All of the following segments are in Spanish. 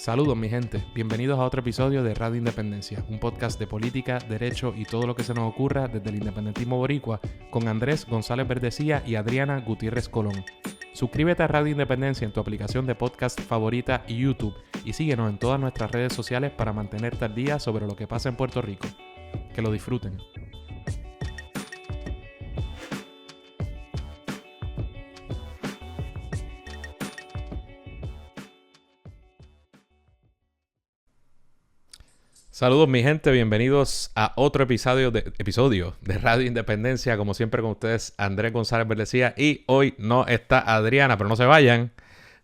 Saludos mi gente, bienvenidos a otro episodio de Radio Independencia, un podcast de política, derecho y todo lo que se nos ocurra desde el independentismo boricua con Andrés González Verdecía y Adriana Gutiérrez Colón. Suscríbete a Radio Independencia en tu aplicación de podcast favorita y YouTube y síguenos en todas nuestras redes sociales para mantenerte al día sobre lo que pasa en Puerto Rico. Que lo disfruten. Saludos mi gente, bienvenidos a otro episodio de Radio Independencia, como siempre con ustedes Andrés González Verdecía y hoy no está Adriana, pero no se vayan,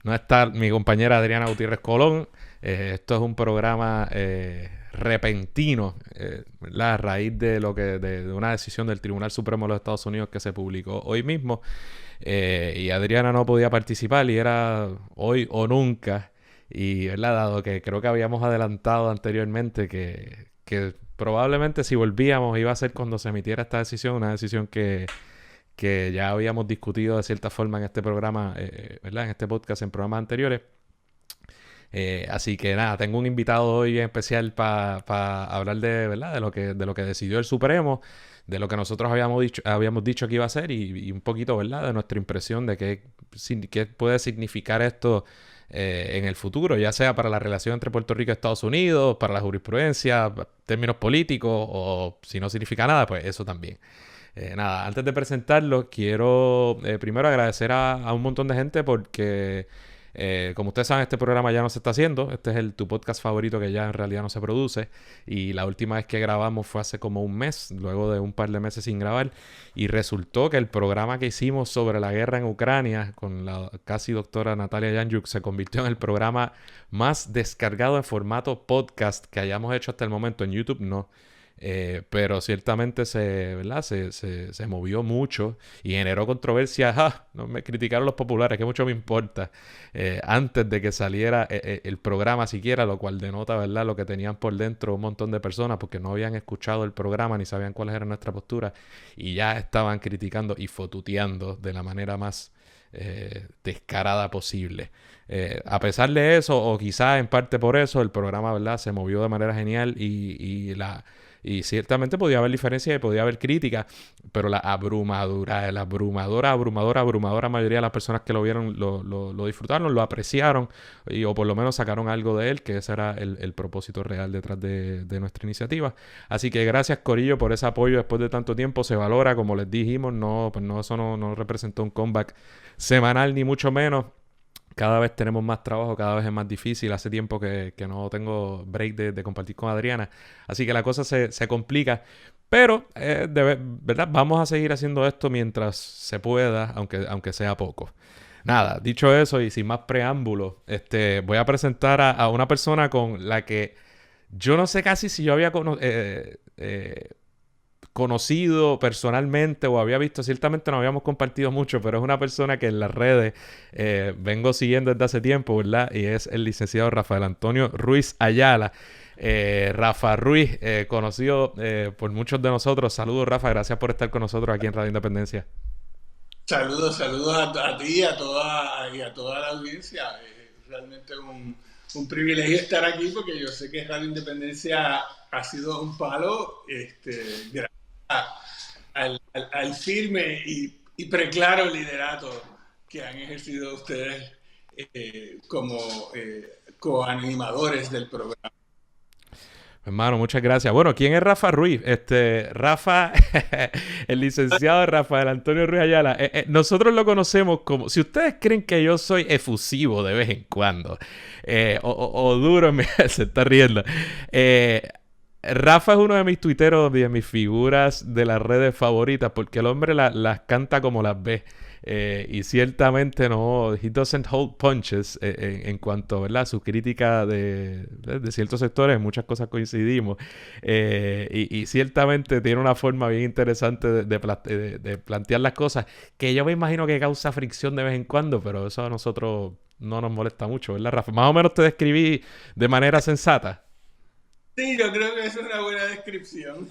no está mi compañera Adriana Gutiérrez Colón. Esto es un programa repentino, ¿verdad? A raíz de de una decisión del Tribunal Supremo de los Estados Unidos que se publicó hoy mismo, y Adriana no podía participar y era hoy o nunca. Y, ¿verdad? Dado que creo que habíamos adelantado anteriormente que probablemente si volvíamos iba a ser cuando se emitiera esta decisión, una decisión que ya habíamos discutido de cierta forma en este programa, ¿verdad? En este podcast, en programas anteriores. Así que nada, tengo un invitado hoy en especial para hablar ¿verdad? De lo que decidió el Supremo, de lo que nosotros habíamos dicho que iba a ser y un poquito, ¿verdad? De nuestra impresión de qué puede significar esto en el futuro, ya sea para la relación entre Puerto Rico y Estados Unidos, para la jurisprudencia, términos políticos, o si no significa nada, pues eso también. Nada, antes de presentarlo, quiero primero agradecer a un montón de gente porque, como ustedes saben, este programa ya no se está haciendo. Este es tu podcast favorito que ya en realidad no se produce. Y la última vez que grabamos fue hace como un mes, luego de un par de meses sin grabar. Y resultó que el programa que hicimos sobre la guerra en Ucrania con la casi doctora Natalia Yanjuk se convirtió en el programa más descargado en formato podcast que hayamos hecho hasta el momento. En YouTube no. Pero ciertamente ¿verdad? Se movió mucho y generó controversia. No me criticaron los populares, que mucho me importa. Antes de que saliera el programa siquiera, lo cual denota, ¿verdad? Lo que tenían por dentro un montón de personas porque no habían escuchado el programa ni sabían cuáles eran nuestras posturas y ya estaban criticando y fotuteando de la manera más descarada posible. A pesar de eso, o quizás en parte por eso, el programa, ¿verdad? Se movió de manera genial y ciertamente podía haber diferencias y podía haber críticas, pero la abrumadora mayoría de las personas que lo vieron lo disfrutaron, lo apreciaron o por lo menos sacaron algo de él, que ese era el propósito real detrás de nuestra iniciativa. Así que gracias Corillo por ese apoyo después de tanto tiempo, se valora, como les dijimos, eso no representó un comeback semanal ni mucho menos. Cada vez tenemos más trabajo, cada vez es más difícil. Hace tiempo que no tengo break de compartir con Adriana. Así que la cosa se complica. Pero, ¿verdad? Vamos a seguir haciendo esto mientras se pueda, aunque sea poco. Nada, dicho eso y sin más preámbulos, voy a presentar a una persona con la que yo no sé casi si yo había conocido personalmente o había visto, ciertamente no habíamos compartido mucho, pero es una persona que en las redes vengo siguiendo desde hace tiempo, ¿verdad? Y es el licenciado Rafael Antonio Ruiz Ayala. Rafa Ruiz, conocido por muchos de nosotros. Saludos Rafa, gracias por estar con nosotros aquí en Radio Independencia. Saludos a ti y a toda la audiencia. Realmente un privilegio estar aquí porque yo sé que Radio Independencia ha sido un palo gracias al firme y preclaro liderato que han ejercido ustedes como coanimadores del programa. Hermano, muchas gracias. Bueno, ¿quién es Rafa Ruiz? Rafa, el licenciado Rafael Antonio Ruiz Ayala. Nosotros lo conocemos como, si ustedes creen que yo soy efusivo de vez en cuando, o duro, se está riendo. Rafa es uno de mis tuiteros, de mis figuras de las redes favoritas, porque el hombre las canta como las ve. Y ciertamente no, he doesn't hold punches en cuanto, ¿verdad? Su crítica de ciertos sectores, en muchas cosas coincidimos. Y ciertamente tiene una forma bien interesante de plantear las cosas, que yo me imagino que causa fricción de vez en cuando, pero eso a nosotros no nos molesta mucho, ¿verdad, Rafa? Más o menos te describí de manera sensata. Sí, yo creo que eso es una buena descripción.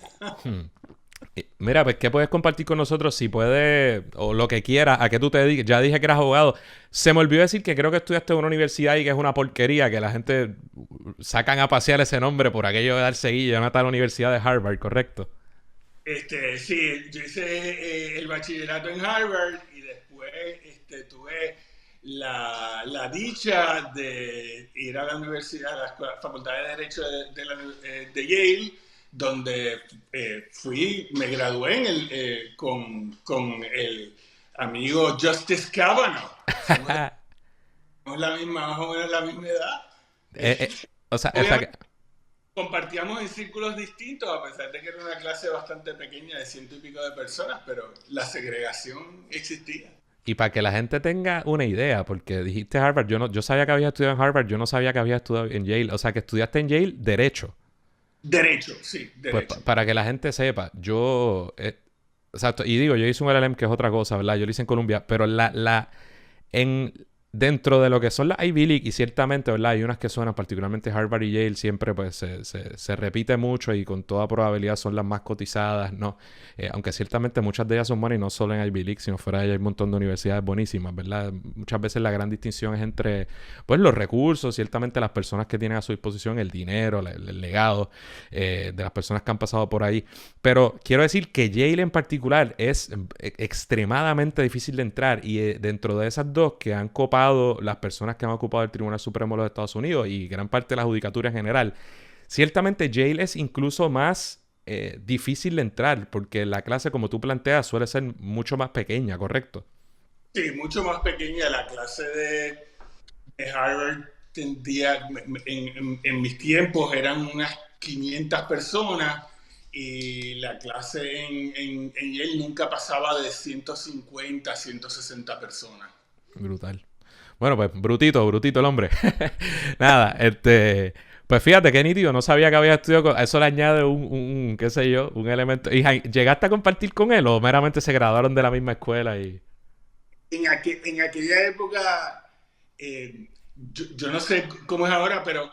Mira, pues, ¿qué puedes compartir con nosotros? Si puedes, o lo que quieras, a qué tú te dediques. Ya dije que eras abogado. Se me olvidó decir que creo que estudiaste en una universidad y que es una porquería, que la gente sacan a pasear ese nombre por aquello de dar seguilla a una tal universidad de Harvard, ¿correcto? Sí, yo hice el bachillerato en Harvard y después tuve la dicha de ir a la universidad, a la Facultad de Derecho de Yale, donde me gradué con el amigo Justice Kavanaugh. Somos más o menos la misma edad. Eh, eh, o sea, Obviamente compartíamos en círculos distintos, a pesar de que era una clase bastante pequeña de ciento y pico de personas, pero la segregación existía. y para que la gente tenga una idea, porque dijiste Harvard, yo sabía que había estudiado en Harvard, yo no sabía que había estudiado en Yale, o sea, que estudiaste en Yale Derecho. Derecho, sí, Pues derecho. para que la gente sepa, exacto, y digo, yo hice un LLM que es otra cosa, ¿verdad? Yo lo hice en Colombia, pero en, dentro de lo que son las Ivy League, y ciertamente, ¿verdad? Hay unas que suenan, particularmente Harvard y Yale, siempre pues se repite mucho y con toda probabilidad son las más cotizadas, ¿no? Aunque ciertamente muchas de ellas son buenas y no solo en Ivy League, sino fuera de ella hay un montón de universidades buenísimas, ¿verdad? Muchas veces la gran distinción es entre, pues, los recursos, ciertamente las personas que tienen a su disposición, el dinero, el legado de las personas que han pasado por ahí. Pero quiero decir que Yale en particular es extremadamente difícil de entrar y dentro de esas dos que han copado las personas que han ocupado el Tribunal Supremo de los Estados Unidos y gran parte de la judicatura en general, ciertamente Yale es incluso más difícil de entrar porque la clase, como tú planteas, suele ser mucho más pequeña, ¿correcto? Sí, mucho más pequeña. La clase de Harvard tendría, en mis tiempos eran unas 500 personas y la clase en Yale nunca pasaba de 150 a 160 personas. Brutal. Bueno, pues brutito el hombre. Nada, pues fíjate qué nítido, no sabía que había estudiado con... Eso le añade qué sé yo, un elemento. ¿Y llegaste a compartir con él o meramente se graduaron de la misma escuela y... En aquella época, yo no sé cómo es ahora, pero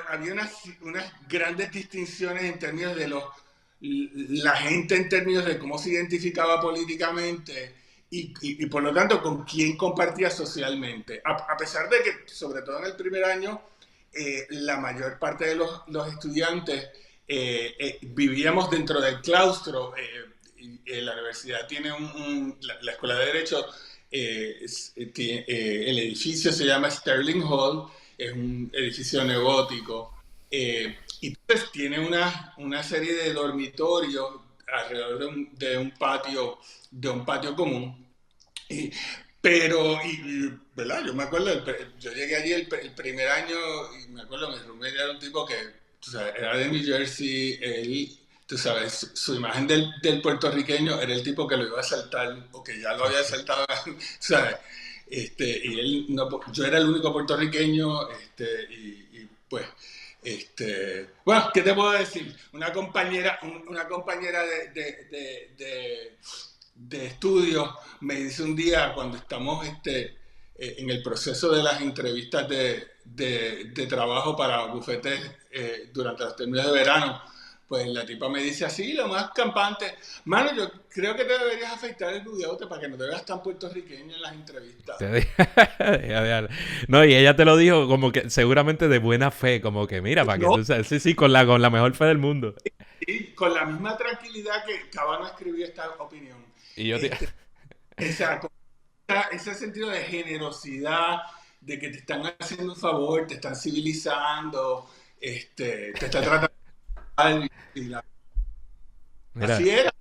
había unas grandes distinciones en términos de la gente, en términos de cómo se identificaba políticamente y por lo tanto con quién compartía socialmente. A pesar de que, sobre todo en el primer año, la mayor parte de los estudiantes vivíamos dentro del claustro. La universidad tiene la Escuela de Derecho, el edificio se llama Sterling Hall, es un edificio neogótico, y entonces tiene una serie de dormitorios alrededor de un patio común. Y, ¿verdad? Yo me acuerdo, yo llegué allí el primer año y me acuerdo, mi roommate era un tipo que, tú sabes, era de New Jersey, él, tú sabes, su imagen del puertorriqueño era el tipo que lo iba a saltar o que ya lo había saltado, ¿sabes? Y él, no, yo era el único puertorriqueño, pues, bueno, ¿qué te puedo decir? Una compañera de estudios me dice un día cuando estamos en el proceso de las entrevistas de trabajo para bufetes durante los términos de verano, pues la tipa me dice así, lo más campante, mano, yo creo que te deberías afeitar el bigote para que no te veas tan puertorriqueño en las entrevistas. No, y ella te lo dijo como que seguramente de buena fe, como que mira, para que No, tú sabes, sí, sí, con la mejor fe del mundo. y con la misma tranquilidad que Cabano escribió esta opinión. Y yo te... Este, esa, ese sentido de generosidad, de que te están haciendo un favor, te están civilizando, te están tratando mal, Mira, así era.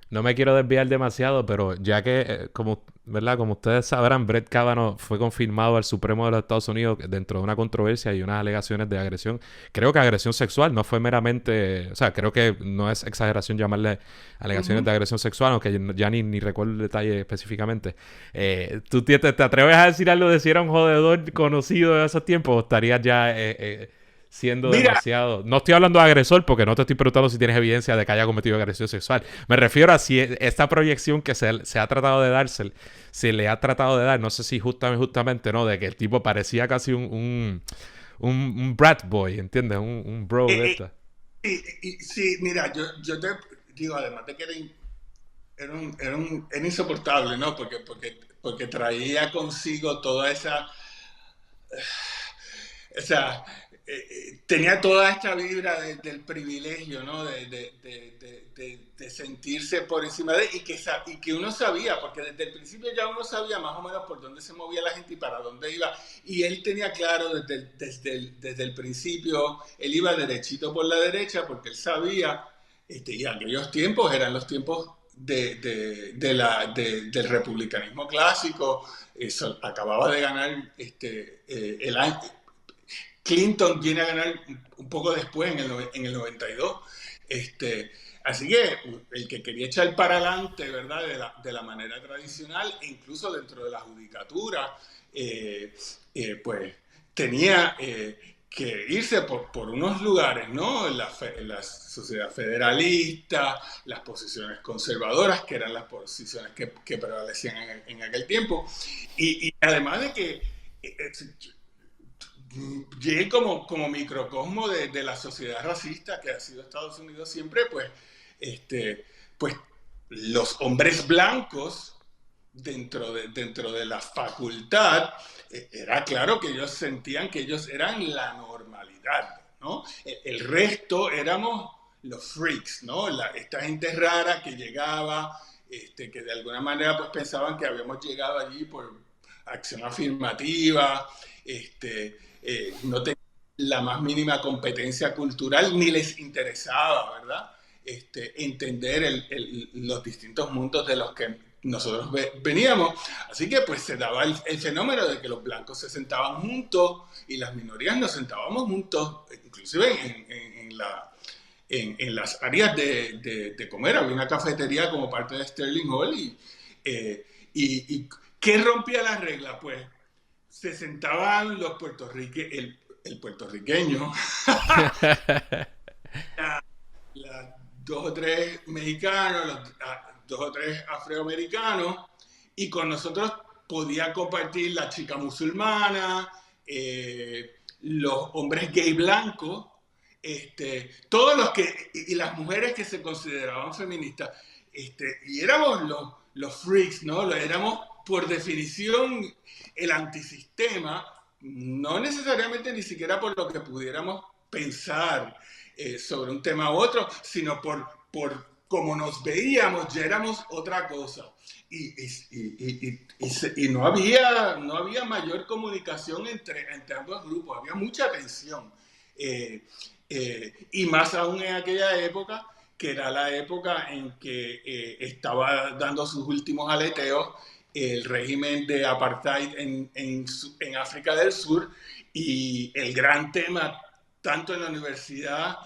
no me quiero desviar demasiado, pero ya que, como, ¿verdad? Como ustedes sabrán, Brett Kavanaugh fue confirmado al Supremo de los Estados Unidos dentro de una controversia y unas alegaciones de agresión. Creo que agresión sexual no fue meramente, o sea, creo que no es exageración llamarle alegaciones de agresión sexual, aunque ya ni recuerdo el detalle específicamente. ¿Tú te atreves a decir algo de si era un jodedor conocido de esos tiempos o estarías ya siendo Mira, demasiado... No estoy hablando de agresor porque no te estoy preguntando si tienes evidencia de que haya cometido agresión sexual. Me refiero a si esta proyección que se ha tratado de darse, se le ha tratado de dar, no sé si justamente, ¿no? De que el tipo parecía casi un brat boy, ¿entiendes? Un bro de eh, esta. sí, mira, yo te digo, además de que era insoportable, ¿no? Porque traía consigo toda esa tenía toda esta vibra del privilegio, ¿no? De sentirse por encima de, y que uno sabía, porque desde el principio ya uno sabía más o menos por dónde se movía la gente y para dónde iba. Y él tenía claro desde el principio, él iba derechito por la derecha porque él sabía, y aquellos tiempos eran los tiempos del republicanismo clásico. Eso, acababa de ganar el año. Clinton viene a ganar un poco después, en el 92. Así que el que quería echar para adelante, ¿verdad? De la manera tradicional, e incluso dentro de la judicatura, pues tenía que irse por unos lugares, ¿no? La sociedad federalista, las posiciones conservadoras, que eran las posiciones que prevalecían en aquel tiempo. Y además de que llegué como microcosmo de la sociedad racista que ha sido Estados Unidos siempre, pues los hombres blancos dentro de la facultad, era claro que ellos sentían que ellos eran la normalidad, ¿no? El resto éramos los freaks, ¿no? Esta gente rara que llegaba, que de alguna manera pues pensaban que habíamos llegado allí por acción afirmativa, no tenían la más mínima competencia cultural, ni les interesaba, ¿verdad? Entender los distintos mundos de los que nosotros veníamos. Así que pues se daba el fenómeno de que los blancos se sentaban juntos y las minorías nos sentábamos juntos, inclusive en las áreas de comer. Había una cafetería como parte de Sterling Hall y ¿qué rompía la regla? Pues se sentaban los el puertorriqueño, dos o tres mexicanos, dos o tres afroamericanos, y con nosotros podía compartir la chica musulmana, los hombres gay blancos, todos y las mujeres que se consideraban feministas, y éramos los freaks, ¿no? Éramos por definición el antisistema, no necesariamente ni siquiera por lo que pudiéramos pensar sobre un tema u otro, sino por cómo nos veíamos, ya éramos otra cosa. Y no había mayor comunicación entre ambos grupos, había mucha tensión. Y más aún en aquella época, que era la época en que estaba dando sus últimos aleteos el régimen de apartheid en África del Sur, y el gran tema, tanto en la universidad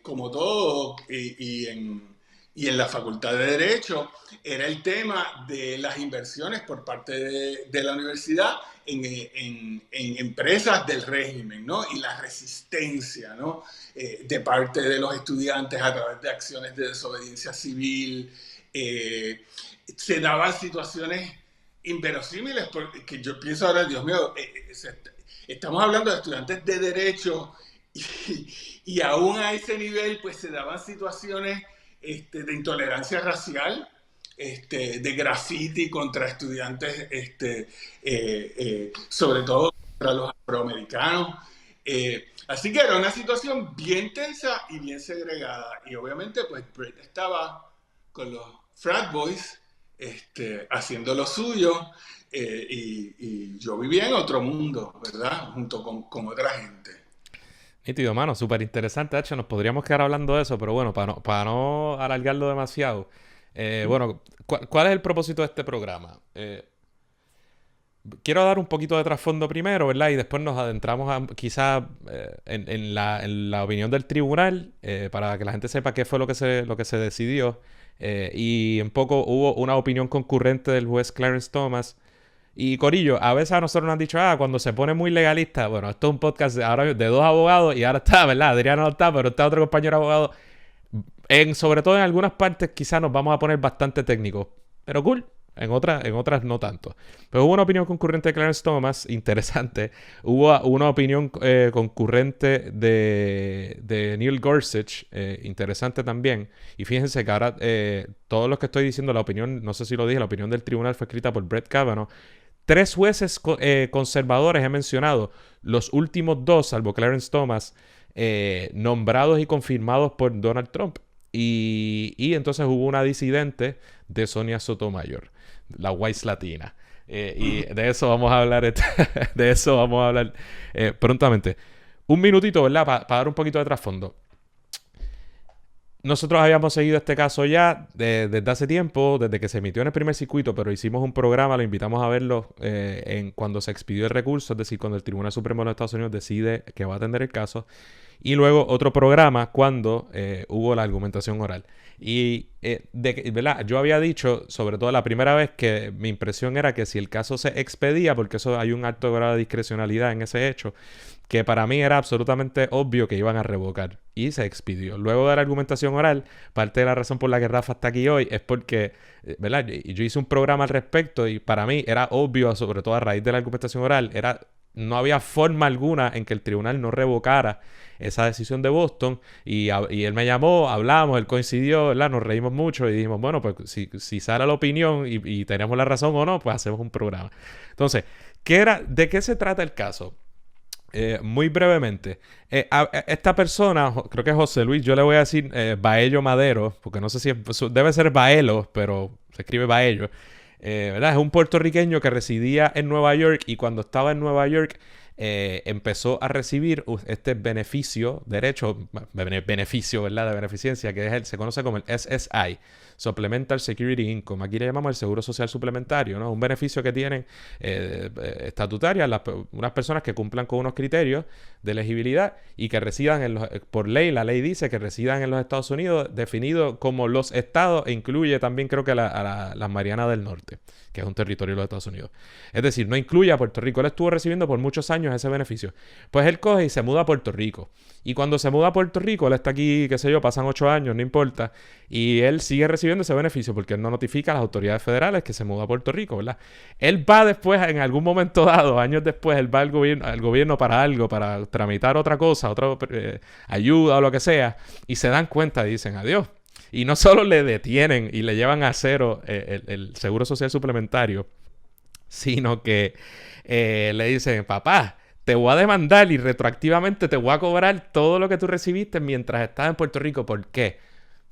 como todo, y en la Facultad de Derecho, era el tema de las inversiones por parte de la universidad en empresas del régimen, ¿no? Y la resistencia, ¿no? De parte de los estudiantes a través de acciones de desobediencia civil. Se daban situaciones inverosímiles, porque yo pienso ahora, Dios mío, estamos hablando de estudiantes de derecho, y aún a ese nivel pues se daban situaciones de intolerancia racial, de graffiti contra estudiantes, sobre todo contra los afroamericanos. Así que era una situación bien tensa y bien segregada, y obviamente pues Brett estaba con los frat boys, haciendo lo suyo, y yo vivía en otro mundo, ¿verdad? Junto con otra gente. Nítido, mano, súper interesante. Hecho, nos podríamos quedar hablando de eso, pero bueno, para no alargarlo demasiado. Bueno, ¿cuál es el propósito de este programa? Quiero dar un poquito de trasfondo primero, ¿verdad? Y después nos adentramos quizás en la opinión del tribunal, para que la gente sepa qué fue lo que se decidió. Y un poco hubo una opinión concurrente del juez Clarence Thomas. Y Corillo, a veces a nosotros nos han dicho, cuando se pone muy legalista, bueno, esto es un podcast ahora de dos abogados y ahora está, ¿verdad? Adriano no está, pero está otro compañero abogado. Sobre todo en algunas partes quizás nos vamos a poner bastante técnicos, pero cool. En otras no tanto. Pero hubo una opinión concurrente de Clarence Thomas, interesante. Hubo una opinión concurrente de Neil Gorsuch, interesante también. Y fíjense que ahora todo lo que estoy diciendo, la opinión, no sé si lo dije, la opinión del tribunal fue escrita por Brett Kavanaugh. 3 jueces conservadores he mencionado. Los últimos 2, salvo Clarence Thomas, nombrados y confirmados por Donald Trump. Y entonces hubo una disidente de Sonia Sotomayor, la Wise Latina. Y de eso vamos a hablar, de eso vamos a hablar prontamente. Un minutito, ¿verdad? Para dar un poquito de trasfondo. Nosotros habíamos seguido este caso ya desde hace tiempo, desde que se emitió en el primer circuito, pero hicimos un programa, lo invitamos a verlo cuando se expidió el recurso, es decir, cuando el Tribunal Supremo de los Estados Unidos decide que va a atender el caso. Y luego otro programa cuando hubo la argumentación oral. Y, ¿verdad? Yo había dicho, sobre todo la primera vez, que mi impresión era que si el caso se expedía, porque eso hay un alto grado de discrecionalidad en ese hecho, que para mí era absolutamente obvio que iban a revocar. Y se expidió. Luego de la argumentación oral, parte de la razón por la que Rafa está aquí hoy es porque, ¿verdad? Yo hice un programa al respecto y para mí era obvio, sobre todo a raíz de la argumentación oral, no había forma alguna en que el tribunal no revocara esa decisión de Boston y él me llamó, hablamos, él coincidió, ¿verdad? Nos reímos mucho y dijimos, bueno, pues si sale la opinión y tenemos la razón o no, pues hacemos un programa. Entonces, ¿de qué se trata el caso? Muy brevemente, esta persona, creo que es José Luis, yo le voy a decir Baello Madero, porque no sé si debe ser Baelo, pero se escribe Baello. ¿Verdad? Es un puertorriqueño que residía en Nueva York y cuando estaba en Nueva York empezó a recibir este beneficio, beneficio, ¿verdad? De beneficencia, que se conoce como el SSI, Supplemental Security Income. Aquí le llamamos el Seguro Social Suplementario, ¿no? Un beneficio que tienen estatutarias unas personas que cumplan con unos criterios de elegibilidad y que residan por ley, la ley dice que residan en los Estados Unidos, definido como los estados, e incluye también creo que las Marianas del Norte, que es un territorio de los Estados Unidos. Es decir, no incluye a Puerto Rico. Él estuvo recibiendo por muchos años ese beneficio. Pues él coge y se muda a Puerto Rico. Y cuando se muda a Puerto Rico, él está aquí, qué sé yo, pasan 8 años, no importa. Y él sigue recibiendo ese beneficio porque él no notifica a las autoridades federales que se muda a Puerto Rico, ¿verdad? Él va después, en algún momento dado, años después, él va al gobierno para algo, para tramitar otra cosa, otra ayuda o lo que sea. Y se dan cuenta y dicen, adiós. Y no solo le detienen y le llevan a cero el Seguro Social Suplementario, sino que le dicen, papá, te voy a demandar y retroactivamente te voy a cobrar todo lo que tú recibiste mientras estás en Puerto Rico. ¿Por qué?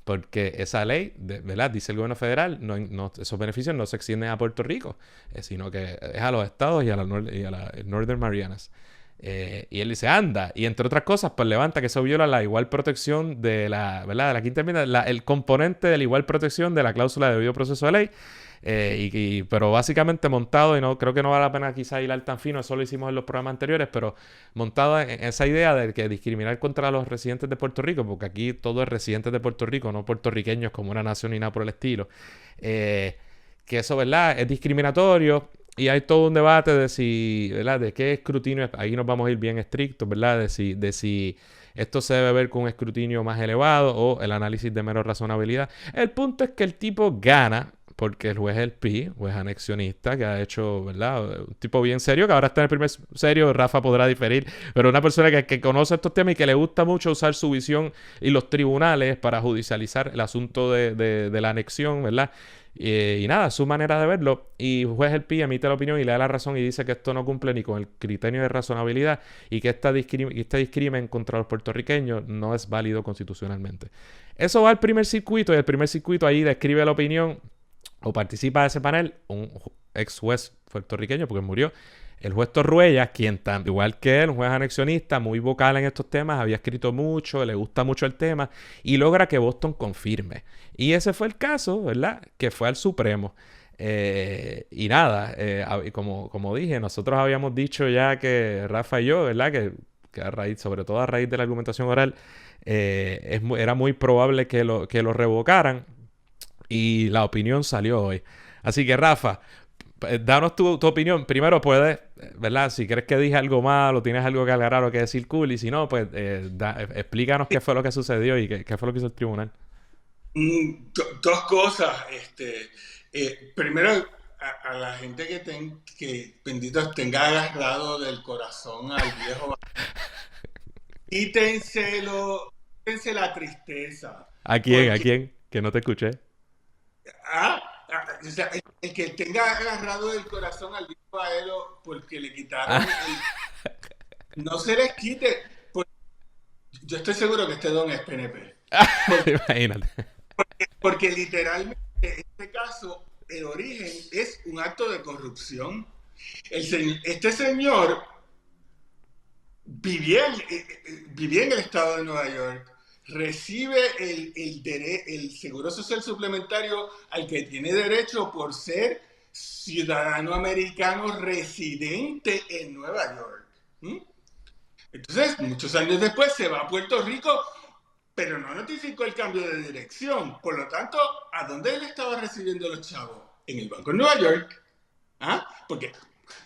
Porque esa ley, ¿verdad? Dice el gobierno federal, esos beneficios no se extienden a Puerto Rico, sino que es a los estados y a las Northern Marianas. Y él dice, anda, y entre otras cosas, pues levanta que eso viola la igual protección de la, ¿verdad? De la quinta enmienda, el componente de la igual protección de la cláusula de debido proceso de ley, pero básicamente montado, y no creo que no vale la pena quizá hilar tan fino, eso lo hicimos en los programas anteriores, pero montado en esa idea de que discriminar contra los residentes de Puerto Rico, porque aquí todo es residentes de Puerto Rico, no puertorriqueños como una nación ni nada por el estilo, que eso, ¿verdad? Es discriminatorio. Y hay todo un debate de si, ¿verdad? De qué escrutinio, ahí nos vamos a ir bien estrictos, ¿verdad? De si esto se debe ver con un escrutinio más elevado o el análisis de mera razonabilidad. El punto es que el tipo gana, porque el juez es el PI, juez anexionista, que ha hecho, ¿verdad? Un tipo bien serio, que ahora está en el primer serio, Rafa podrá diferir, pero una persona que conoce estos temas y que le gusta mucho usar su visión y los tribunales para judicializar el asunto de la anexión, ¿verdad? Y nada, su manera de verlo. Y juez el PI emite la opinión y le da la razón y dice que esto no cumple ni con el criterio de razonabilidad y que este discrimen contra los puertorriqueños no es válido constitucionalmente. Eso va al primer circuito y el primer circuito ahí describe la opinión o participa de ese panel un ex juez puertorriqueño porque murió. El juez Torruella, quien igual que él, un juez anexionista, muy vocal en estos temas, había escrito mucho, le gusta mucho el tema y logra que Boston confirme. Y ese fue el caso, ¿verdad? Que fue al Supremo. Y nada, como dije, nosotros habíamos dicho ya que Rafa y yo, ¿verdad? Que sobre todo a raíz de la argumentación oral, era muy probable que lo revocaran y la opinión salió hoy. Así que Rafa, danos tu opinión. Primero puedes, ¿verdad? Si crees que dije algo malo, tienes algo que aclarar o que decir cool. Y si no, pues explícanos qué fue lo que sucedió y qué fue lo que hizo el tribunal. Dos cosas. Primero, a la gente que bendito tenga agarrado del corazón al viejo. Quítense la tristeza. ¿A quién? ¿A quién? Que no te escuché. O sea, el que tenga agarrado el corazón al viejo Aelo porque le quitaron Ah, no se les quite. Yo estoy seguro que este don es PNP. imagínate. Porque literalmente en este caso el origen es un acto de corrupción. Este señor vivía en el estado de Nueva York, recibe el seguro social suplementario al que tiene derecho por ser ciudadano americano residente en Nueva York. ¿Mm? Entonces, muchos años después se va a Puerto Rico, pero no notificó el cambio de dirección. Por lo tanto, ¿a dónde él estaba recibiendo los chavos? En el Banco de Nueva York. ¿Ah? Porque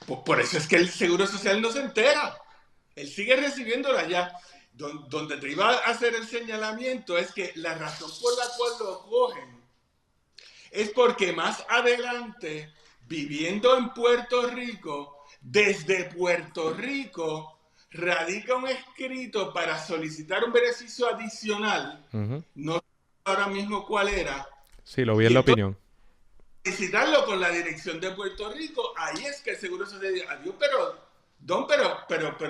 por eso es que el Seguro Social no se entera. Él sigue recibiéndola allá. Donde te iba a hacer el señalamiento es que la razón por la cual lo cogen es porque más adelante, viviendo en Puerto Rico, desde Puerto Rico, radica un escrito para solicitar un beneficio adicional, Ujú. no sé ahora mismo cuál era, Sí, lo vi en y la entonces opinión. solicitarlo con la dirección de Puerto Rico, ahí es que el Seguro Social dice, adiós, pero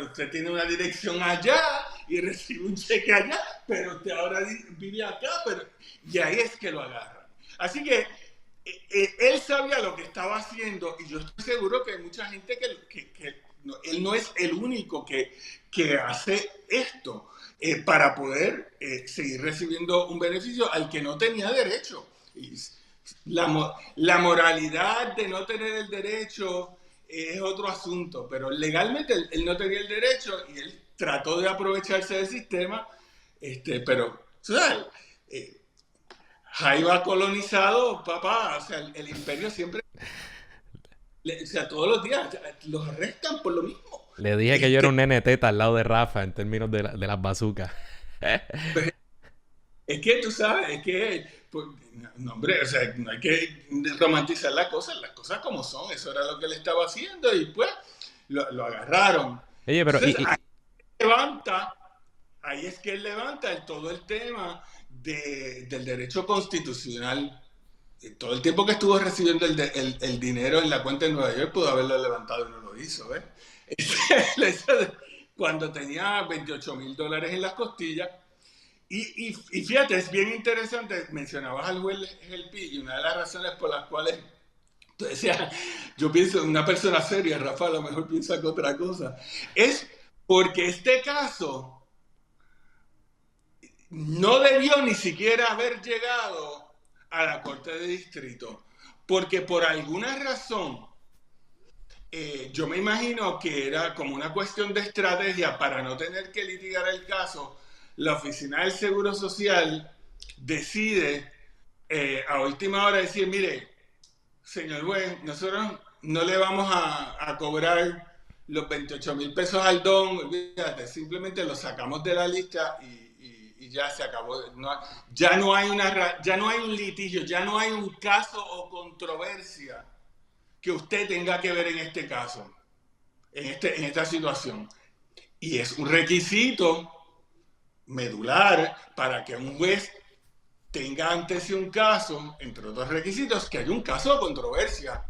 usted tiene una dirección allá y recibe un cheque allá, pero usted ahora vive acá, y ahí es que lo agarran. Así que él sabía lo que estaba haciendo y yo estoy seguro que hay mucha gente que no, él no es el único que hace esto para poder seguir recibiendo un beneficio al que no tenía derecho. Y la moralidad de no tener el derecho es otro asunto, pero legalmente él no tenía el derecho y él trató de aprovecharse del sistema, pero, ¿sabes? Jaiba colonizado, papá, o sea, el imperio siempre, o sea, todos los días los arrestan por lo mismo. Le dije que yo era Este, un nene teta al lado de Rafa en términos de las bazucas. pues, es que tú sabes, es que, pues, no, hombre, o sea, no hay que romantizar las cosas como son, eso era lo que él estaba haciendo y pues lo agarraron. Oye, pero Entonces, levanta, ahí es que él levanta todo el tema del derecho constitucional. Todo el tiempo que estuvo recibiendo el dinero en la cuenta de Nueva York pudo haberlo levantado y no lo hizo, ¿ves? Cuando tenía $28,000 en las costillas. Y fíjate, es bien interesante, mencionabas al juez Gelpi y una de las razones por las cuales tú decías, yo pienso en una persona seria, Rafa a lo mejor piensa que otra cosa, es porque este caso no debió ni siquiera haber llegado a la Corte de Distrito, porque por alguna razón, yo me imagino que era como una cuestión de estrategia para no tener que litigar el caso, la Oficina del Seguro Social decide a última hora decir, mire, señor juez, nosotros no le vamos a cobrar los 28,000 pesos al don, olvídate, simplemente lo sacamos de la lista y ya se acabó. Ya no hay un litigio, ya no hay un caso o controversia que usted tenga que ver en este caso, en esta situación. Y es un requisito medular para que un juez tenga ante sí un caso, entre otros requisitos, que haya un caso de controversia.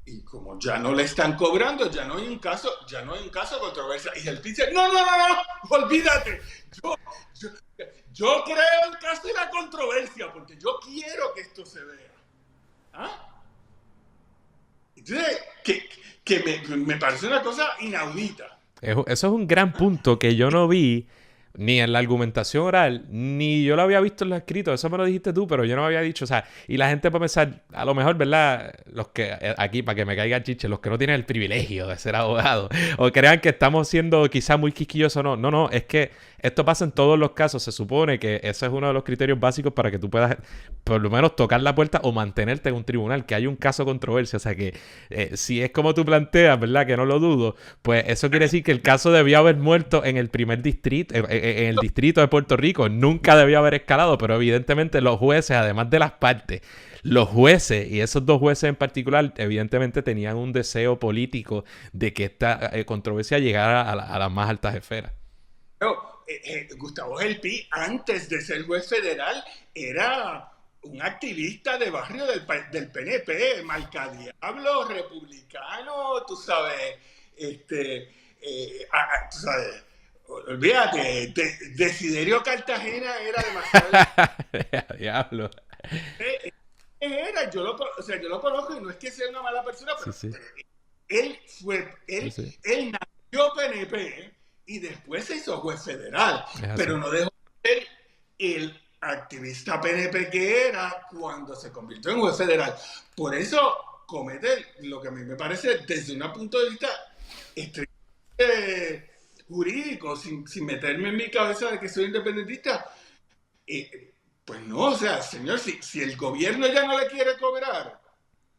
Y como ya no le están cobrando, ya no hay un caso de controversia. Y el dice, no, olvídate. Yo, yo, yo creo el caso de la controversia porque yo quiero que esto se vea. ¿Ah? Entonces, me parece una cosa inaudita. eso es un gran punto que yo no vi ni en la argumentación oral, ni yo lo había visto en los escritos. Eso me lo dijiste tú, pero yo no me había dicho. O sea, y la gente puede pensar, a lo mejor, ¿verdad? Los que, aquí, para que me caiga el chiche, los que no tienen el privilegio de ser abogado, o crean que estamos siendo quizá muy quisquillosos o no. No, es que esto pasa en todos los casos. Se supone que ese es uno de los criterios básicos para que tú puedas, por lo menos, tocar la puerta o mantenerte en un tribunal, que hay un caso de controversia. O sea, que si es como tú planteas, ¿verdad? Que no lo dudo, pues eso quiere decir que el caso debió haber muerto en el primer distrito, en el distrito de Puerto Rico. Nunca debió haber escalado, pero evidentemente los jueces, además de las partes, los jueces, y esos dos jueces en particular, evidentemente tenían un deseo político de que esta controversia llegara a las más altas esferas. Pero, Gustavo Gelpi, antes de ser juez federal, era un activista de barrio del PNP, marcadiablo, republicano, tú sabes, tú sabes, olvídate, Desiderio Cartagena era demasiado. Diablo. Era, yo lo conozco y no es que sea una mala persona, Sí, pero sí. él Sí, sí. él nació PNP y después se hizo juez federal, Es así. pero no dejó de ser el activista PNP que era cuando se convirtió en juez federal. Por eso comete lo que a mí me parece desde un punto de vista estrictamente jurídico, sin meterme en mi cabeza de que soy independentista. Pues no, o sea, señor, si el gobierno ya no le quiere cobrar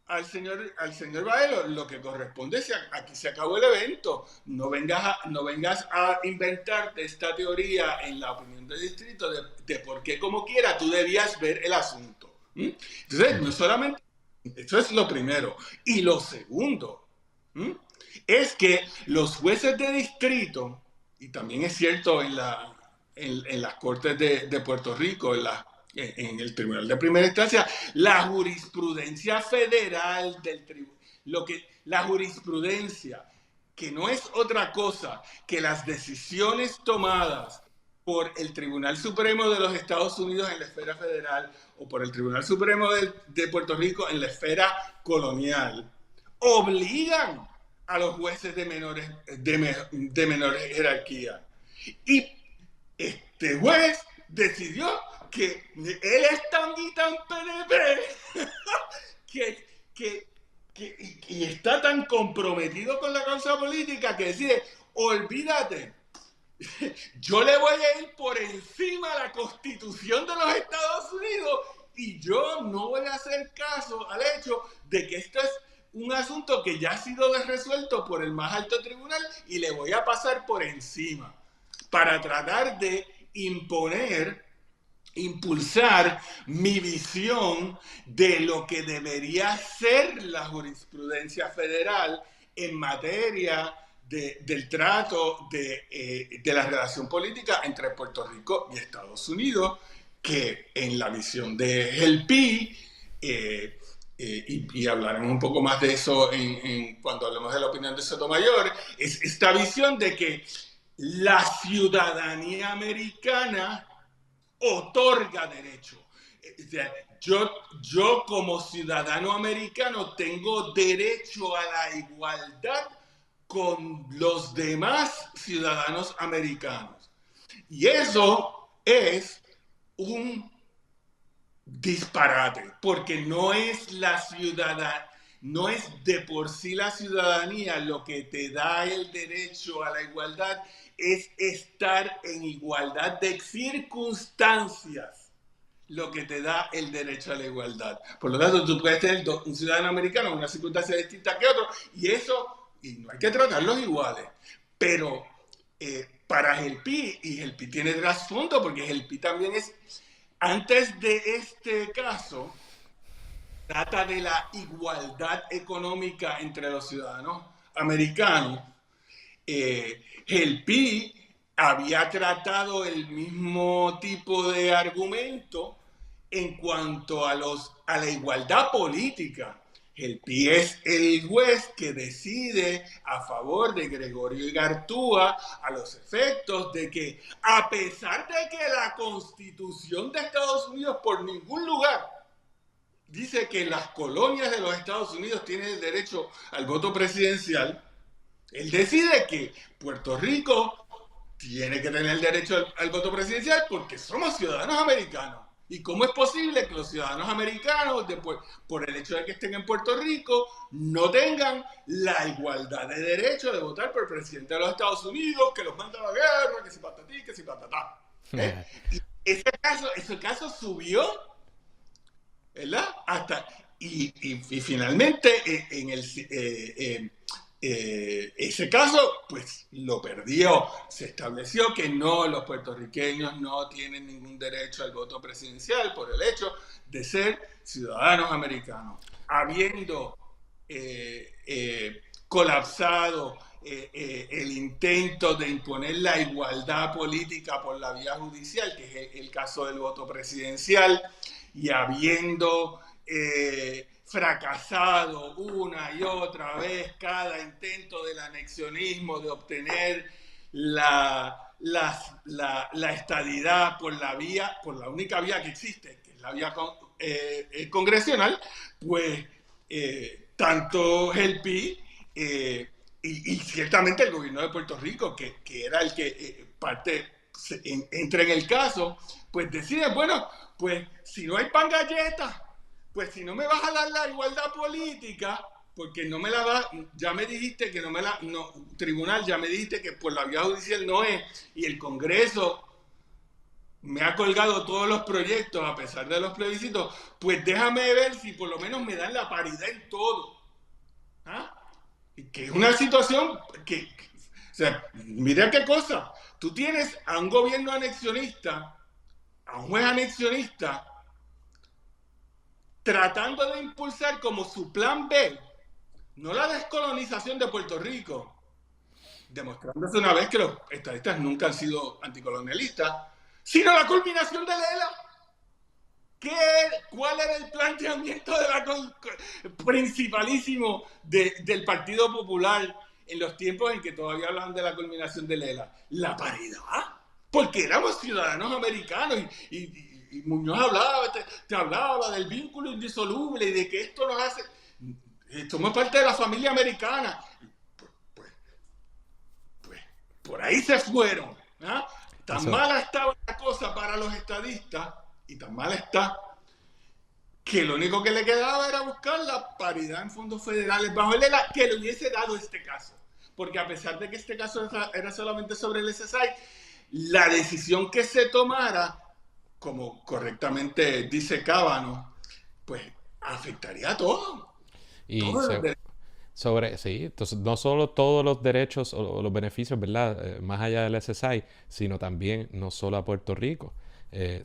al señor Baelo, lo que corresponde es aquí se acabó el evento. No vengas a inventarte esta teoría en la opinión del distrito de por qué como quiera tú debías ver el asunto. ¿Mm? Entonces, no solamente, eso es lo primero. Y lo segundo, ¿mm? Es que los jueces de distrito, y también es cierto en las cortes de Puerto Rico, en el tribunal de primera instancia, la jurisprudencia federal del tribunal, la jurisprudencia, que no es otra cosa que las decisiones tomadas por el Tribunal Supremo de los Estados Unidos en la esfera federal o por el Tribunal Supremo de Puerto Rico en la esfera colonial, obligan a los jueces de menor jerarquía. Y este juez decidió que él es tan y tan PNP que, que, y está tan comprometido con la causa política que decide, olvídate, yo le voy a ir por encima a la Constitución de los Estados Unidos y yo no voy a hacer caso al hecho de que esto es un asunto que ya ha sido resuelto por el más alto tribunal y le voy a pasar por encima para tratar de impulsar mi visión de lo que debería ser la jurisprudencia federal en materia del trato de la relación política entre Puerto Rico y Estados Unidos, que en la visión de Gelpi, y hablaremos un poco más de eso cuando hablemos de la opinión de Sotomayor, es esta visión de que la ciudadanía americana otorga derecho. O sea, yo como ciudadano americano tengo derecho a la igualdad con los demás ciudadanos americanos. Y eso es un disparate, porque no es la ciudadanía, no es de por sí la ciudadanía lo que te da el derecho a la igualdad, es estar en igualdad de circunstancias lo que te da el derecho a la igualdad. Por lo tanto, tú puedes tener un ciudadano americano en una circunstancia distinta que otro, y no hay que tratarlos iguales. Pero para Gelpi, y Gelpi tiene trasfondo, porque Gelpi también es, antes de este caso, trata de la igualdad económica entre los ciudadanos americanos. Gelpi había tratado el mismo tipo de argumento en cuanto a la igualdad política. Gelpi es el juez que decide a favor de Gregorio Igartúa a los efectos de que, a pesar de que la Constitución de Estados Unidos por ningún lugar dice que las colonias de los Estados Unidos tienen el derecho al voto presidencial, él decide que Puerto Rico tiene que tener el derecho al voto presidencial porque somos ciudadanos americanos. ¿Y cómo es posible que los ciudadanos americanos, por el hecho de que estén en Puerto Rico, no tengan la igualdad de derecho de votar por el presidente de los Estados Unidos, que los manda a la guerra, que si patatí, que si patatá? Y ese caso subió, ¿verdad? Y finalmente ese caso pues lo perdió. Se estableció que no, los puertorriqueños no tienen ningún derecho al voto presidencial por el hecho de ser ciudadanos americanos. Habiendo colapsado el intento de imponer la igualdad política por la vía judicial, que es el caso del voto presidencial, y habiendo fracasado una y otra vez cada intento del anexionismo de obtener la estadidad por la única vía que existe, que es la vía congresional, pues tanto el PI y ciertamente el gobierno de Puerto Rico, que era el que entra en el caso, pues decide, bueno, pues si no hay pan galleta, pues si no me vas a dar la igualdad política, porque no me la vas, ya me dijiste que no me la, no, tribunal, ya me dijiste que por la vía judicial no es, y el Congreso me ha colgado todos los proyectos a pesar de los plebiscitos, pues déjame ver si por lo menos me dan la paridad en todo. ¿Ah? Que es una situación o sea, mira qué cosa, tú tienes a un gobierno anexionista, a un juez anexionista, tratando de impulsar como su plan B, no la descolonización de Puerto Rico, demostrándose una vez que los estadistas nunca han sido anticolonialistas, sino la culminación de Lela. ¿Cuál era el planteamiento principalísimo del Partido Popular en los tiempos en que todavía hablaban de la culminación de Lela? La paridad. Porque éramos ciudadanos americanos y Muñoz te hablaba del vínculo indisoluble y de que esto nos hace... Somos parte de la familia americana. Pues por ahí se fueron. ¿Ah? Tan mala estaba la cosa para los estadistas y tan mala está que lo único que le quedaba era buscar la paridad en fondos federales bajo el ELA, que le hubiese dado este caso. Porque a pesar de que este caso era solamente sobre el SSI, la decisión que se tomara, como correctamente dice Cábano, pues afectaría a todo. Y sí, entonces no solo todos los derechos o los beneficios, ¿verdad? Más allá del SSI, sino también no solo a Puerto Rico,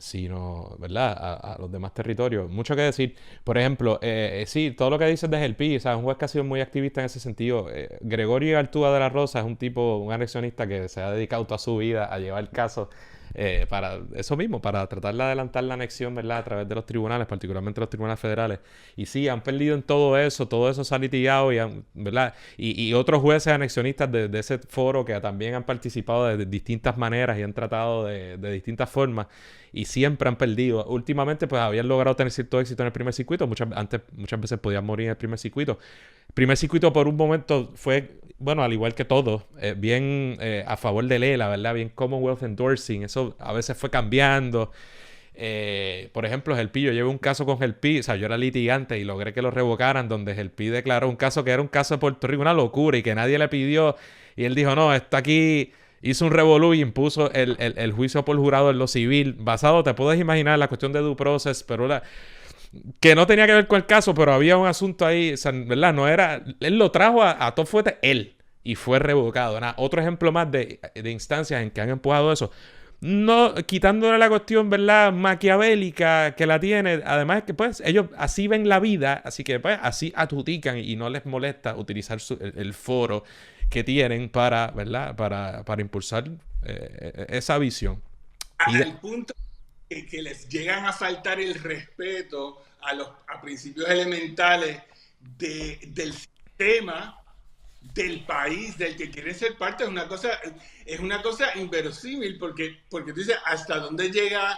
sino, ¿verdad? A los demás territorios. Mucho que decir. Por ejemplo, sí, todo lo que dices de Gelpi, o sea, un juez que ha sido muy activista en ese sentido. Gregorio Artúa de la Rosa es un tipo, un anexionista que se ha dedicado toda su vida a llevar casos para eso mismo, para tratar de adelantar la anexión, ¿verdad? A través de los tribunales, particularmente los tribunales federales. Y sí, han perdido en todo eso se ha litigado, ¿verdad? Y otros jueces anexionistas de ese foro que también han participado de distintas maneras y han tratado de distintas formas y siempre han perdido. Últimamente, pues habían logrado tener cierto éxito en el primer circuito, muchas veces podían morir en el primer circuito. El primer circuito por un momento fue, bueno, al igual que todo, bien a favor de Lela, ¿verdad? Bien Commonwealth endorsing, eso a veces fue cambiando. Por ejemplo, Gelpi, yo llevé un caso con Gelpi, o sea, yo era litigante y logré que lo revocaran, donde Gelpi declaró un caso que era un caso de Puerto Rico, una locura, y que nadie le pidió, y él dijo, no, está aquí, hizo un revolú y impuso el juicio por jurado en lo civil, basado, te puedes imaginar, la cuestión de due process, pero que no tenía que ver con el caso, pero había un asunto ahí, o sea, ¿verdad? No era, él lo trajo a todo fuerte, él, y fue revocado. Nada, otro ejemplo más de instancias en que han empujado eso. No, quitándole la cuestión, ¿verdad? Maquiavélica que la tiene. Además es que, pues, ellos así ven la vida, así que, pues, así adjudican y no les molesta utilizar el foro que tienen para, ¿verdad? Para impulsar esa visión. Al punto que les llegan a faltar el respeto a principios elementales del sistema, del país del que quieren ser parte, es una cosa inverosímil, porque tú dices, ¿hasta dónde llega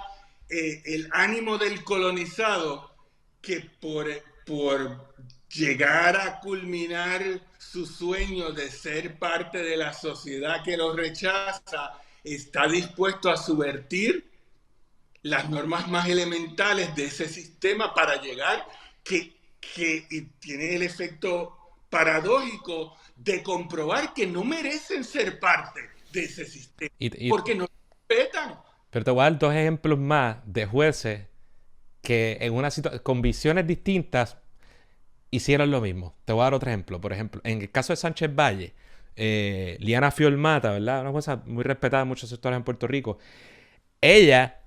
el ánimo del colonizado que por llegar a culminar su sueño de ser parte de la sociedad que lo rechaza, está dispuesto a subvertir las normas más elementales de ese sistema para llegar, que tiene el efecto paradójico de comprobar que no merecen ser parte de ese sistema, porque no respetan. Pero te voy a dar dos ejemplos más de jueces que en una situación con visiones distintas hicieron lo mismo. Te voy a dar otro ejemplo. Por ejemplo, en el caso de Sánchez Valle, Liana Fiolmata, ¿verdad? Una cosa muy respetada en muchos sectores en Puerto Rico. Ella,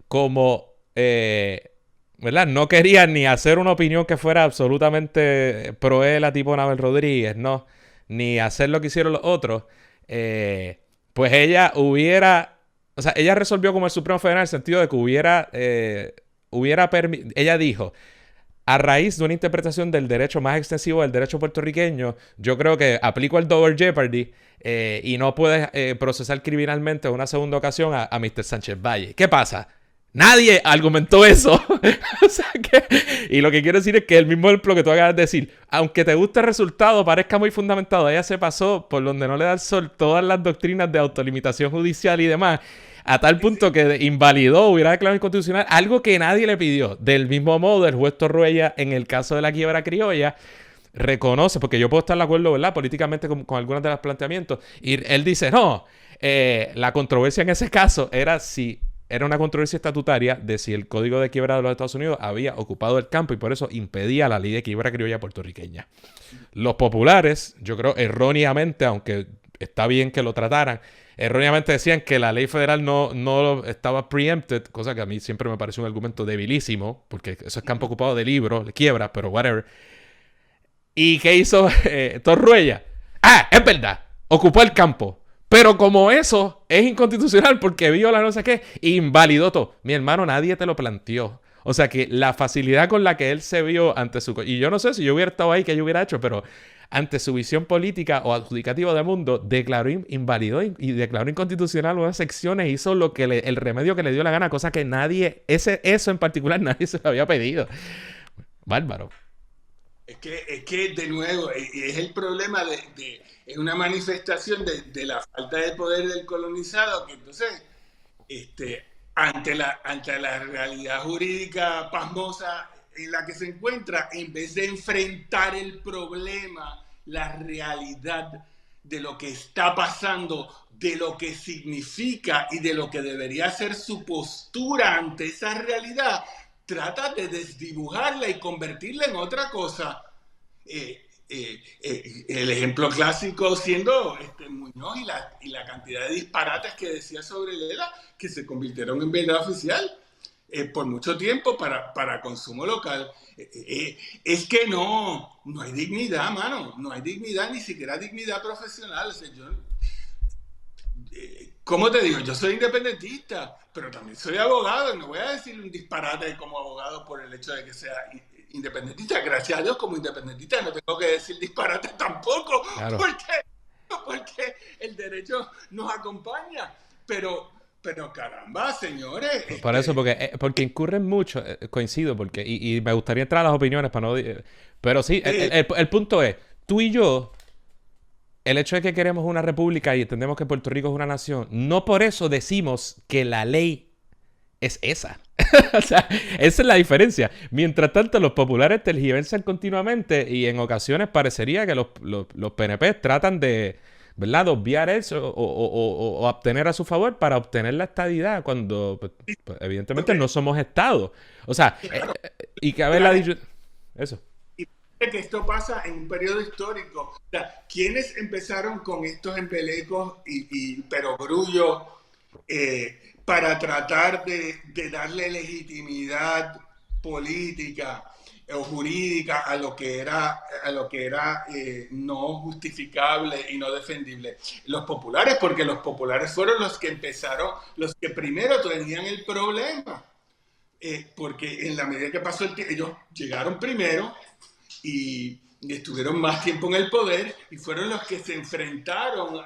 como, ¿verdad? No quería ni hacer una opinión que fuera absolutamente proela tipo Nabel Rodríguez, ¿no? Ni hacer lo que hicieron los otros. Pues ella hubiera... O sea, ella resolvió como el Supremo Federal en el sentido de que hubiera ella dijo, a raíz de una interpretación del derecho más extensivo del derecho puertorriqueño, yo creo que aplico el double jeopardy y no puedes procesar criminalmente en una segunda ocasión a Mr. Sánchez Valle. ¿Qué pasa? Nadie argumentó eso. O sea y lo que quiero decir es que el mismo ejemplo que tú acabas de decir, aunque te guste el resultado, parezca muy fundamentado, ella se pasó por donde no le da el sol todas las doctrinas de autolimitación judicial y demás, a tal punto que invalidó, hubiera declarado inconstitucional algo que nadie le pidió. Del mismo modo, el juez Torruella, en el caso de la quiebra criolla, reconoce, porque yo puedo estar de acuerdo, ¿verdad?, políticamente con algunos de los planteamientos, y él dice, no, la controversia en ese caso era una controversia estatutaria de si el Código de Quiebra de los Estados Unidos había ocupado el campo y por eso impedía la ley de quiebra criolla puertorriqueña. Los populares, yo creo erróneamente, aunque está bien que lo trataran, erróneamente decían que la ley federal no estaba preempted, cosa que a mí siempre me pareció un argumento debilísimo, porque eso es campo ocupado de libros, de quiebra, pero whatever. ¿Y qué hizo Torruella? Es verdad, ocupó el campo. Pero como eso es inconstitucional porque viola no sé qué, invalidó todo. Mi hermano, nadie te lo planteó. O sea que la facilidad con la que él se vio ante su... Y yo no sé si yo hubiera estado ahí, qué yo hubiera hecho, pero ante su visión política o adjudicativa del mundo, invalidó y declaró inconstitucional unas secciones, hizo el remedio que le dio la gana, cosa que eso en particular nadie se lo había pedido. Bárbaro. Es que de nuevo, es el problema es una manifestación de la falta de poder del colonizado, que entonces, ante la realidad jurídica pasmosa en la que se encuentra, en vez de enfrentar el problema, la realidad de lo que está pasando, de lo que significa y de lo que debería ser su postura ante esa realidad, trata de desdibujarla y convertirla en otra cosa. El ejemplo clásico siendo Muñoz y la cantidad de disparates que decía sobre Lela, que se convirtieron en verdad oficial por mucho tiempo para consumo local. Es que no hay dignidad, mano, no hay dignidad, ni siquiera dignidad profesional. O sea, ¿cómo te digo? Yo soy independentista, pero también soy abogado y no voy a decir un disparate como abogado por el hecho de que sea independentista. Gracias a Dios, como independentista no tengo que decir disparate tampoco, claro. porque el derecho nos acompaña. Pero caramba, señores. Por eso, porque incurren mucho, coincido, y me gustaría entrar a las opiniones para no... Pero sí, el punto es, tú y yo, el hecho de que queremos una república y entendemos que Puerto Rico es una nación, no por eso decimos que la ley es esa. O sea, esa es la diferencia. Mientras tanto, los populares tergiversan continuamente y en ocasiones parecería que los PNP tratan de, ¿verdad?, de obviar eso o obtener a su favor para obtener la estadidad cuando pues, evidentemente no somos Estado. O sea, y que haberla dicho... Eso. Que esto pasa en un periodo histórico. O sea, ¿quiénes empezaron con estos empelecos y perogrullos para tratar de darle legitimidad política o jurídica a lo que era no justificable y no defendible? Los populares, porque los populares fueron los que empezaron, los que primero tenían el problema, porque en la medida que pasó el tiempo, ellos llegaron primero y estuvieron más tiempo en el poder y fueron los que se enfrentaron,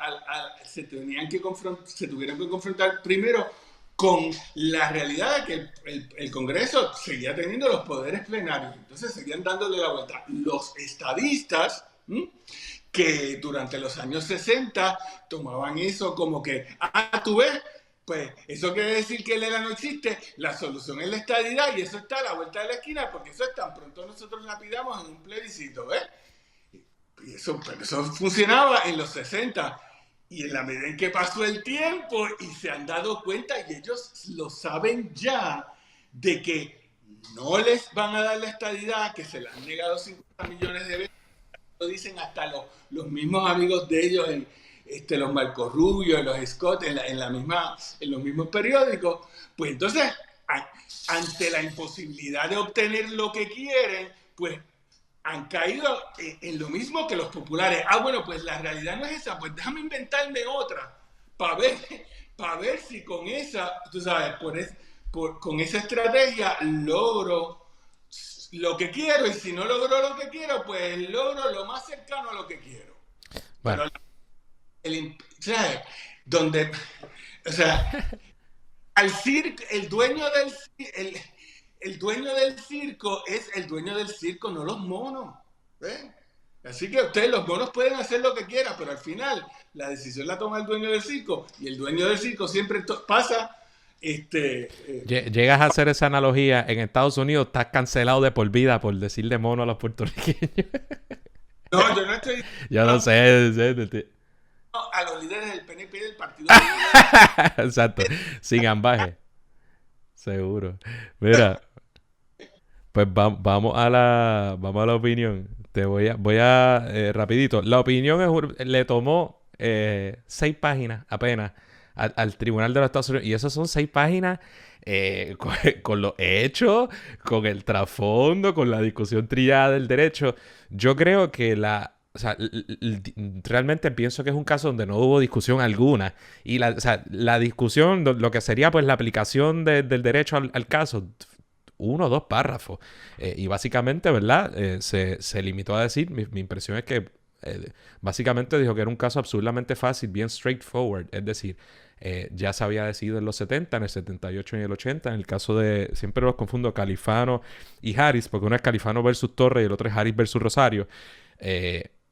se tuvieron que confrontar primero con la realidad de que el Congreso seguía teniendo los poderes plenarios, entonces seguían dándole la vuelta. Los estadistas, que durante los años 60 tomaban eso como que, tú ves, pues eso quiere decir que el ELA no existe, la solución es la estadidad y eso está a la vuelta de la esquina, porque eso es tan pronto nosotros la pidamos en un plebiscito, ¿ves? Y eso funcionaba en los 60. Y en la medida en que pasó el tiempo y se han dado cuenta, y ellos lo saben ya, de que no les van a dar la estadidad, que se la han negado 50 millones de veces, lo dicen hasta los mismos amigos de ellos, los Marcos Rubio, los Scott, en los mismos periódicos, pues entonces, ante la imposibilidad de obtener lo que quieren, pues han caído en lo mismo que los populares. Bueno, pues la realidad no es esa, pues déjame inventarme otra para ver si con esa, tú sabes, con esa estrategia logro lo que quiero, y si no logro lo que quiero, pues logro lo más cercano a lo que quiero. Bueno, Pero ¿sabes? Donde, o sea, al circo, el dueño del circo es el dueño del circo, no los monos. ¿Ven? Así que ustedes, los monos, pueden hacer lo que quieran, pero al final la decisión la toma el dueño del circo, y el dueño del circo siempre pasa. llegas a hacer esa analogía, en Estados Unidos estás cancelado de por vida por decirle mono a los puertorriqueños. No, yo no estoy Yo no no, sé. a los líderes del PNP y del Partido Exacto, sin ambaje, seguro. Mira, pues vamos a la opinión. Voy a rapidito. La opinión le tomó 6 páginas apenas al Tribunal de los Estados Unidos. Y esas son 6 páginas con los hechos, con el trasfondo, con la discusión trillada del derecho. Yo creo que o sea, realmente pienso que es un caso donde no hubo discusión alguna. Y o sea, la discusión, lo que sería pues la aplicación del derecho al caso, 1 o 2 párrafos. Y básicamente, ¿verdad? Se limitó a decir, mi impresión es que básicamente dijo que era un caso absurdamente fácil, bien straightforward. Es decir, ya se había decidido en los 70, en el 78 y en el 80. En el caso de, siempre los confundo, Califano y Harris, porque uno es Califano versus Torres y el otro es Harris versus Rosario.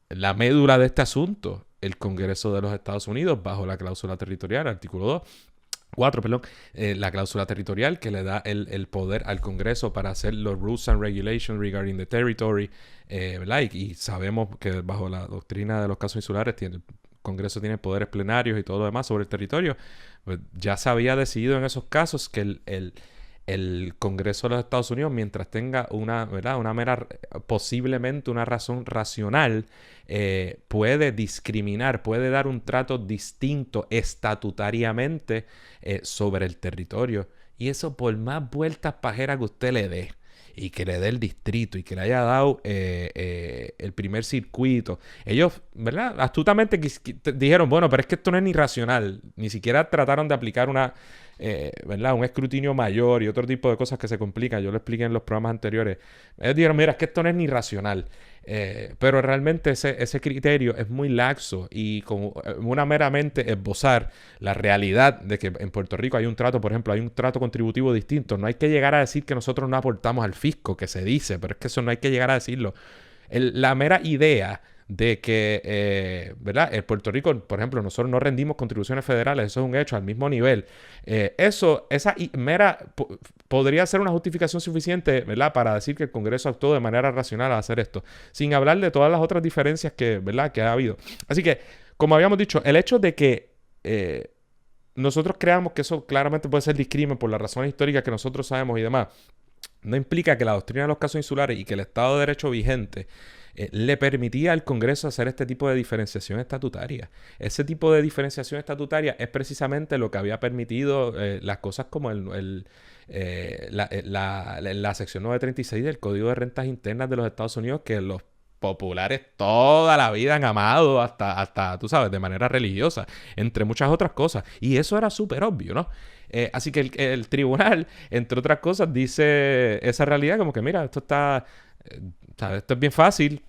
La médula de este asunto, el Congreso de los Estados Unidos, bajo la cláusula territorial, artículo 2. 4, perdón, la cláusula territorial que le da el poder al Congreso para hacer los rules and regulations regarding the territory, ¿verdad? Y sabemos que bajo la doctrina de los casos insulares el Congreso tiene poderes plenarios y todo lo demás sobre el territorio. Pues ya se había decidido en esos casos que el Congreso de los Estados Unidos, mientras tenga ¿verdad? Posiblemente una razón racional, puede discriminar, puede dar un trato distinto estatutariamente sobre el territorio. Y eso, por más vueltas pajeras que usted le dé, y que le dé el distrito, y que le haya dado el primer circuito, ellos, ¿verdad? Astutamente dijeron, bueno, pero es que esto no es ni racional. Ni siquiera trataron de aplicar ¿verdad? Un escrutinio mayor y otro tipo de cosas que se complican. Yo lo expliqué en los programas anteriores. Ellos dijeron, mira, es que esto no es ni racional. Pero realmente ese criterio es muy laxo, y con una meramente esbozar la realidad de que en Puerto Rico hay un trato, por ejemplo, hay un trato contributivo distinto. No hay que llegar a decir que nosotros no aportamos al fisco, que se dice, pero es que eso no hay que llegar a decirlo. La mera idea de que, ¿verdad? En Puerto Rico, por ejemplo, nosotros no rendimos contribuciones federales, eso es un hecho al mismo nivel. Esa podría ser una justificación suficiente, ¿verdad? Para decir que el Congreso actuó de manera racional al hacer esto, sin hablar de todas las otras diferencias ¿verdad? Que ha habido. Así que, como habíamos dicho, el hecho de que nosotros creamos que eso claramente puede ser discrimen por las razones históricas que nosotros sabemos y demás, no implica que la doctrina de los casos insulares y que el Estado de Derecho vigente le permitía al Congreso hacer este tipo de diferenciación estatutaria. Ese tipo de diferenciación estatutaria es precisamente lo que había permitido las cosas como la sección 936 del Código de Rentas Internas de los Estados Unidos, que los populares toda la vida han amado hasta, tú sabes, de manera religiosa, entre muchas otras cosas. Y eso era súper obvio, ¿no? Así que el tribunal, entre otras cosas, dice esa realidad como que, mira, esto está... ¿sabes? Esto es bien fácil,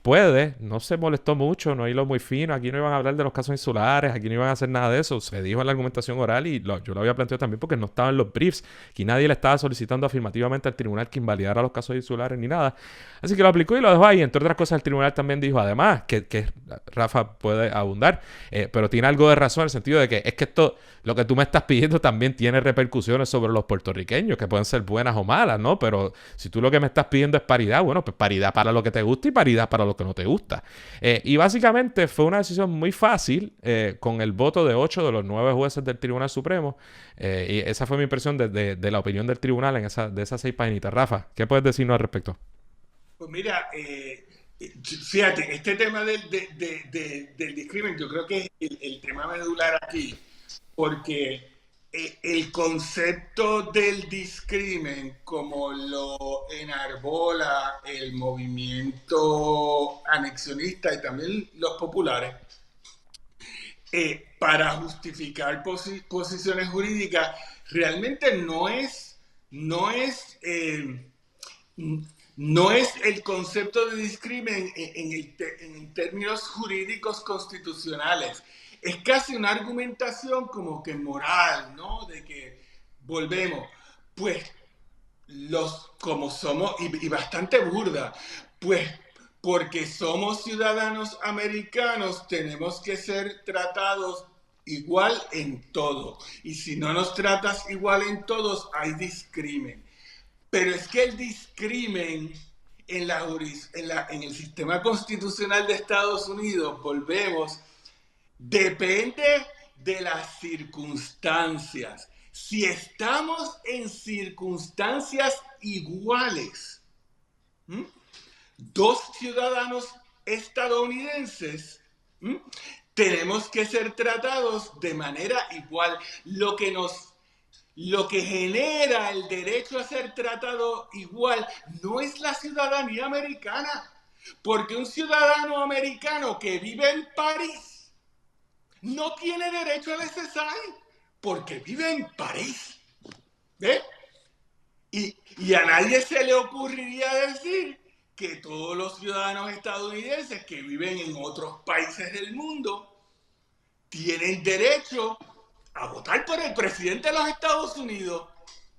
no se molestó mucho, no hiló muy fino, aquí no iban a hablar de los casos insulares, aquí no iban a hacer nada de eso, se dijo en la argumentación oral y yo lo había planteado también porque no estaban los briefs, aquí nadie le estaba solicitando afirmativamente al tribunal que invalidara los casos insulares ni nada, así que lo aplicó y lo dejó ahí. Entre otras cosas, el tribunal también dijo, además, que Rafa puede abundar, pero tiene algo de razón en el sentido de que es que esto, lo que tú me estás pidiendo también tiene repercusiones sobre los puertorriqueños, que pueden ser buenas o malas, ¿no? Pero si tú lo que me estás pidiendo es paridad, bueno, pues paridad para lo que te gusta y paridad para lo que no te gusta. Y básicamente fue una decisión muy fácil, con el voto de 8 de los 9 jueces del Tribunal Supremo. Y esa fue mi impresión de la opinión del tribunal de esas 6 paginitas. Rafa, ¿qué puedes decirnos al respecto? Pues mira, fíjate, este tema del discrimen, yo creo que es el tema medular aquí, porque el concepto del discrimen, como lo enarbola el movimiento anexionista y también los populares, para justificar posiciones jurídicas, realmente no es no es, no es el concepto de discrimen en términos jurídicos constitucionales. Es casi una argumentación como que moral, ¿no? De que volvemos. Pues como somos, y bastante burda, pues porque somos ciudadanos americanos tenemos que ser tratados igual en todo. Y si no nos tratas igual en todos, hay discrimen. Pero es que el discrimen en el sistema constitucional de Estados Unidos, volvemos, depende de las circunstancias. Si estamos en circunstancias iguales, ¿m? Dos ciudadanos estadounidenses, ¿m? Tenemos que ser tratados de manera igual. Lo que genera el derecho a ser tratado igual no es la ciudadanía americana, porque un ciudadano americano que vive en París no tiene derecho al SSI porque vive en París. ¿Ve? Y a nadie se le ocurriría decir que todos los ciudadanos estadounidenses que viven en otros países del mundo tienen derecho a votar por el presidente de los Estados Unidos.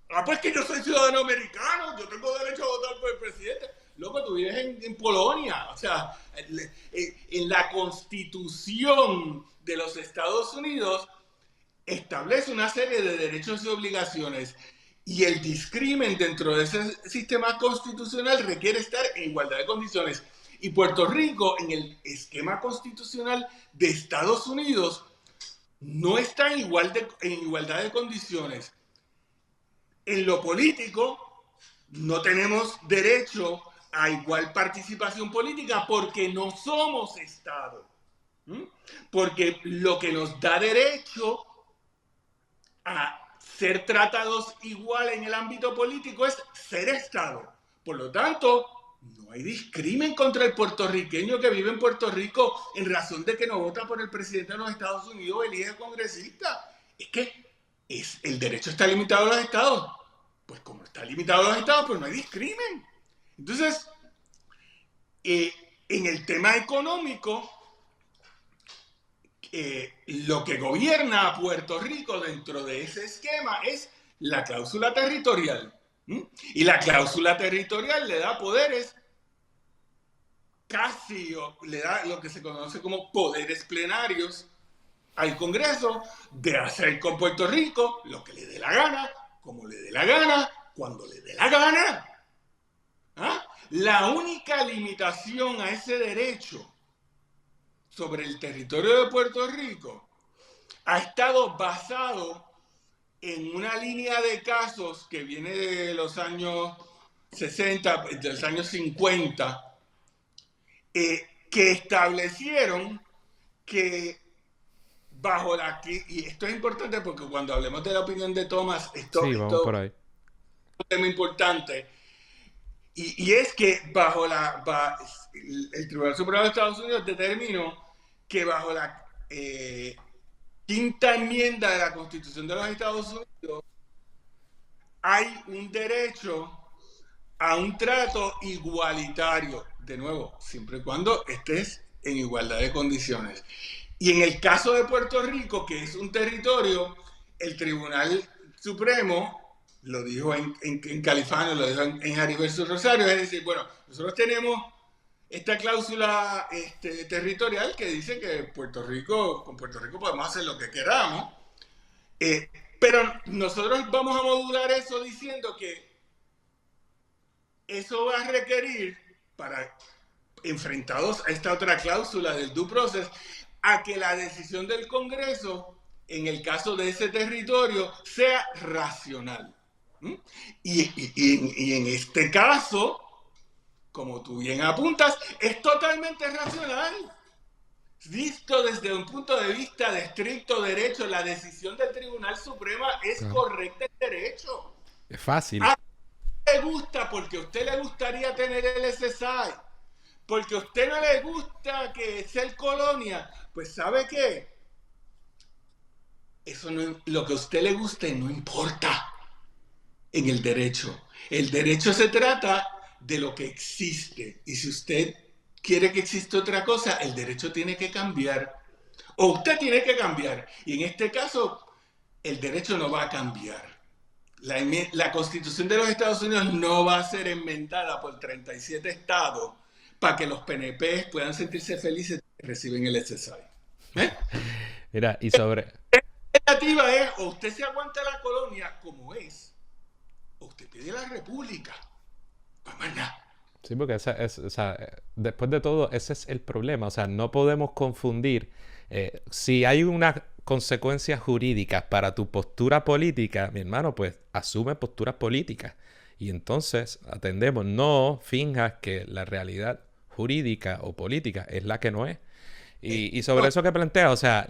Ah, pues que yo soy ciudadano americano, yo tengo derecho a votar por el presidente. Loco, tú vives en Polonia. O sea, en la Constitución de los Estados Unidos establece una serie de derechos y obligaciones. Y el discrimen dentro de ese sistema constitucional requiere estar en igualdad de condiciones. Y Puerto Rico, en el esquema constitucional de Estados Unidos, no está en igualdad de condiciones. En lo político, no tenemos derecho a igual participación política porque no somos Estado. ¿Mm? Porque lo que nos da derecho a ser tratados igual en el ámbito político es ser Estado. Por lo tanto, no hay discrimen contra el puertorriqueño que vive en Puerto Rico en razón de que no vota por el presidente de los Estados Unidos o elige congresista. Es que el derecho está limitado a los estados. Pues como está limitado a los estados, pues no hay discrimen. Entonces, en el tema económico, lo que gobierna a Puerto Rico dentro de ese esquema es la cláusula territorial. Y la cláusula territorial le da poderes le da lo que se conoce como poderes plenarios al Congreso de hacer con Puerto Rico lo que le dé la gana, como le dé la gana, cuando le dé la gana. ¿Ah? La única limitación a ese derecho sobre el territorio de Puerto Rico ha estado basado en una línea de casos que viene de los años 60, de los años 50, que establecieron que bajo y esto es importante porque cuando hablemos de la opinión de Thomas, Sí, vamos por ahí. es un tema importante, y es que el Tribunal Supremo de Estados Unidos determinó que bajo la quinta enmienda de la Constitución de los Estados Unidos hay un derecho a un trato igualitario, de nuevo, siempre y cuando estés en igualdad de condiciones. Y en el caso de Puerto Rico, que es un territorio, el Tribunal Supremo lo dijo en Califano, lo dijo en Harry versus Rosario, es decir, bueno, nosotros tenemos esta cláusula territorial que dice que con Puerto Rico podemos hacer lo que queramos, pero nosotros vamos a modular eso diciendo que eso va a requerir, enfrentados a esta otra cláusula del due process, a que la decisión del Congreso, en el caso de ese territorio, sea racional. Y en este caso, como tú bien apuntas, es totalmente racional. Visto desde un punto de vista de estricto derecho, la decisión del Tribunal Supremo es correcta en derecho. Es fácil. A usted le gusta porque a usted le gustaría tener el SSI, porque a usted no le gusta que sea el colonia, pues ¿sabe qué? Eso no, lo que a usted le guste no importa. en el derecho. El derecho se trata de lo que existe. Y si usted quiere que exista otra cosa, el derecho tiene que cambiar. O usted tiene que cambiar. Y en este caso, el derecho no va a cambiar. La Constitución de los Estados Unidos no va a ser enmendada por 37 estados para que los PNP puedan sentirse felices que reciben el SSI. ¿Eh? Mira, y sobre... La alternativa es o usted se aguanta la colonia como es, o usted pide la república. Más nada. Sí, porque o sea, después de todo, ese es el problema. O sea, no podemos confundir. Si hay una consecuencia jurídica para tu postura política, mi hermano, pues asume posturas políticas. Y entonces atendemos. No finjas que la realidad jurídica o política es la que no es. Y sobre eso que plantea, o sea,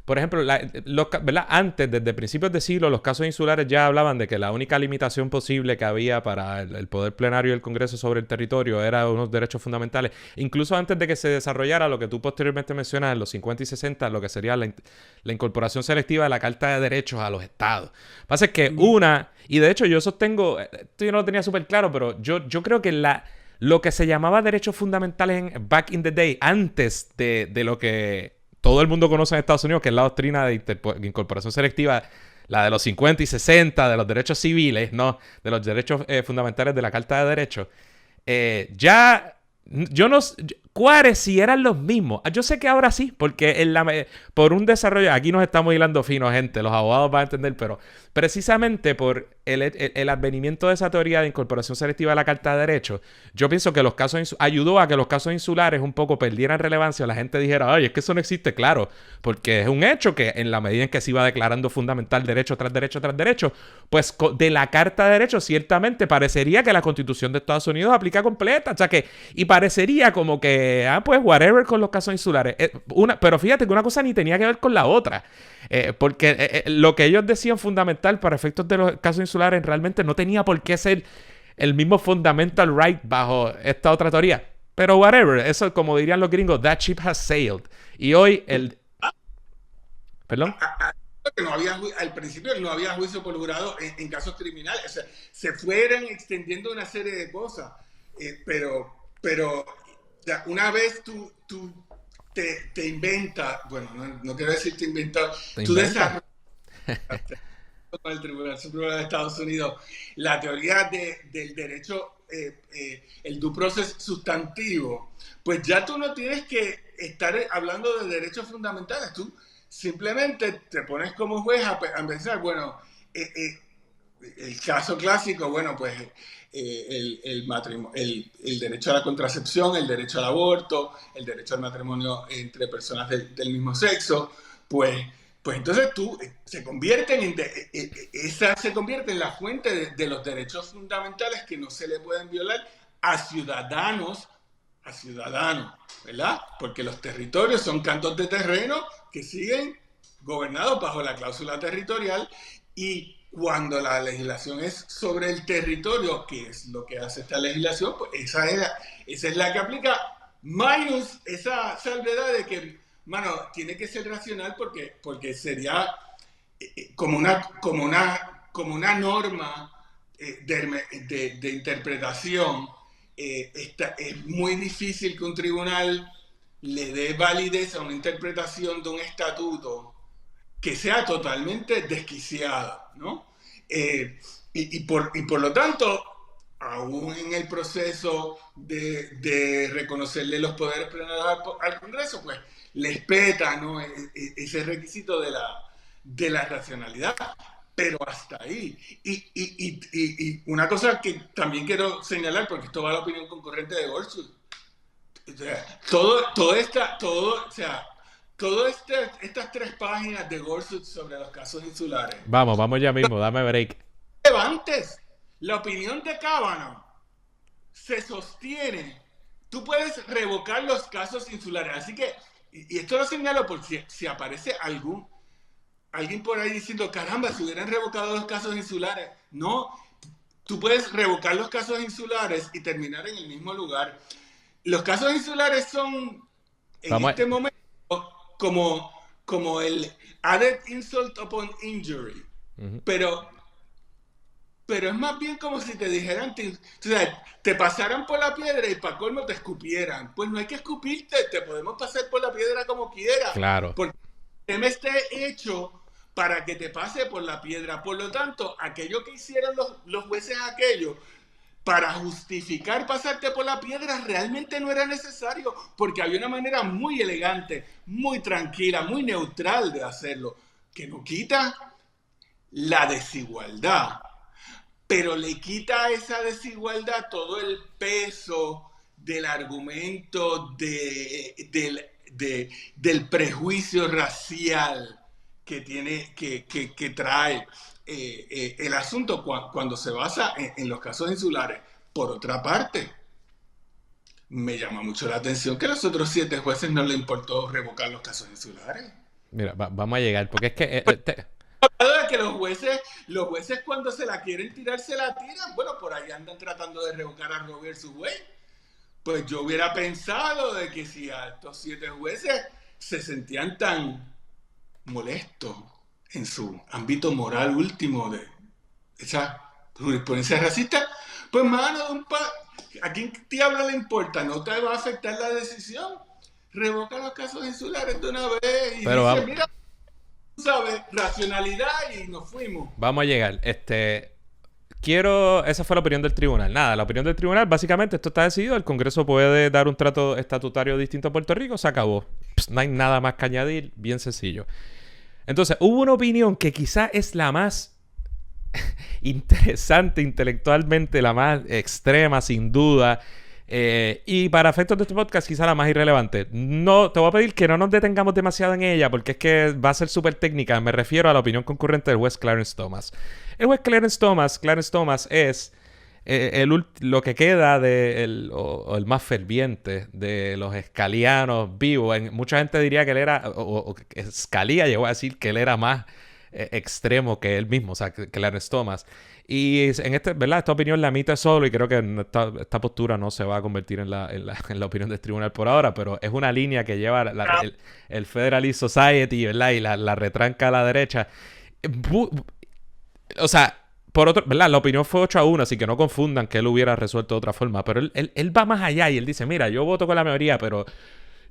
por ejemplo, ¿verdad? Antes, desde principios de siglo, los casos insulares ya hablaban de que la única limitación posible que había para el poder plenario del Congreso sobre el territorio era unos derechos fundamentales. Incluso antes de que se desarrollara lo que tú posteriormente mencionas en los 50 y 60, lo que sería la incorporación selectiva de la Carta de Derechos a los estados. Lo que pasa es que y de hecho yo sostengo, esto yo no lo tenía súper claro, pero yo creo que lo que se llamaba derechos fundamentales back in the day, antes de lo que todo el mundo conoce en Estados Unidos, que es la doctrina de incorporación selectiva, la de los 50 y 60, de los derechos civiles, ¿no? De los derechos fundamentales de la Carta de Derechos. Yo no sé, ¿cuáles si eran los mismos? Yo sé que ahora sí, porque por un desarrollo, aquí nos estamos hilando fino, gente, los abogados van a entender, pero precisamente por el advenimiento de esa teoría de incorporación selectiva de la Carta de Derechos, yo pienso que los casos ayudó a que los casos insulares un poco perdieran relevancia, la gente dijera, ay, es que eso no existe, claro, porque es un hecho que en la medida en que se iba declarando fundamental derecho tras derecho tras derecho, pues de la Carta de Derechos ciertamente parecería que la Constitución de Estados Unidos aplica completa, o sea que, y parecería como que, pues whatever con los casos insulares, pero fíjate que una cosa ni tenía que ver con la otra. Porque lo que ellos decían fundamental para efectos de los casos insulares realmente no tenía por qué ser el mismo fundamental right bajo esta otra teoría. Pero whatever, eso como dirían los gringos, that ship has sailed. Y hoy ¿Perdón? Al principio no había juicio por jurado en casos criminales. O sea, se fueron extendiendo una serie de cosas. Pero ya, una vez tú te inventas, bueno, no quiero decir te inventas, tú desarrollas con el Tribunal Supremo de Estados Unidos la teoría del derecho, el due process sustantivo, pues ya tú no tienes que estar hablando de derechos fundamentales, tú simplemente te pones como juez a pensar, bueno, el caso clásico, bueno, pues el derecho a la contracepción, el derecho al aborto, el derecho al matrimonio entre personas del mismo sexo, pues entonces se convierte en la fuente de los derechos fundamentales que no se le pueden violar a ciudadanos, ¿verdad? Porque los territorios son cantos de terreno que siguen gobernados bajo la cláusula territorial y cuando la legislación es sobre el territorio, que es lo que hace esta legislación, pues esa es la que aplica, minus esa salvedad de que, mano, tiene que ser racional porque sería como una norma de interpretación. Es muy difícil que un tribunal le dé validez a una interpretación de un estatuto que sea totalmente desquiciada, ¿no? Y por lo tanto, aún en el proceso de reconocerle los poderes plenarios al Congreso, pues les peta, ¿no? Ese requisito de la racionalidad, pero hasta ahí. Y una cosa que también quiero señalar, porque esto va a la opinión concurrente de Gorsuch, o sea, estas 3 páginas de Gorsuch sobre los casos insulares. Vamos ya mismo, dame break. Relevantes. La opinión de Kavanaugh se sostiene. Tú puedes revocar los casos insulares. Así que, y esto lo señalo porque si aparece alguien por ahí diciendo, caramba, si hubieran revocado los casos insulares. No, tú puedes revocar los casos insulares y terminar en el mismo lugar. Los casos insulares son, este momento, como el added insult upon injury. Pero pero es más bien como si te dijeran, o sea, te pasaran por la piedra y para colmo te escupieran. Pues no hay que escupirte, te podemos pasar por la piedra como quieras, Claro. porque el tema está hecho para que te pase por la piedra. Por lo tanto, aquello que hicieron los jueces aquellos para justificar pasarte por la piedra realmente no era necesario, porque había una manera muy elegante, muy tranquila, muy neutral de hacerlo, que no quita la desigualdad, pero le quita a esa desigualdad todo el peso del argumento del prejuicio racial que trae el asunto cuando se basa en los casos insulares. Por otra parte, me llama mucho la atención que a los otros 7 jueces no le importó revocar los casos insulares. Mira, vamos a llegar, porque es que... De que los jueces cuando se la quieren tirar, se la tiran. Bueno, por ahí andan tratando de revocar a Roe versus Wade. Pues yo hubiera pensado de que si a estos 7 jueces se sentían tan molestos en su ámbito moral último de esa jurisprudencia racista, pues mano, ¿a quién diablo le importa? No te va a afectar la decisión. Revoca los casos insulares de una vez y pero dice, mira, ¿sabes? Racionalidad y nos fuimos. vamos a llegar. Esa fue la opinión del tribunal. Nada, la opinión del tribunal, básicamente esto está decidido. El Congreso puede dar un trato estatutario distinto a Puerto Rico. Se acabó. No hay nada más que añadir. Bien sencillo. Entonces, hubo una opinión que quizá es la más interesante intelectualmente, la más extrema, sin duda. Y para efectos de este podcast, quizá la más irrelevante. No, te voy a pedir que no nos detengamos demasiado en ella, porque es que va a ser súper técnica. Me refiero a la opinión concurrente del juez Clarence Thomas. El juez Clarence Thomas es lo que queda o el más ferviente de los escalianos vivos. Mucha gente diría que él era, o Scalia llegó a decir que él era más extremo que él mismo, o sea, que Clarence Thomas. Y en ¿verdad? Esta opinión la emite solo y creo que esta postura no se va a convertir en la opinión del tribunal por ahora, pero es una línea que lleva el Federalist Society, ¿verdad? Y la retranca a la derecha. O sea, por otro, ¿verdad? La opinión fue 8-1, así que no confundan que él hubiera resuelto de otra forma, pero él va más allá y él dice, mira, yo voto con la mayoría, pero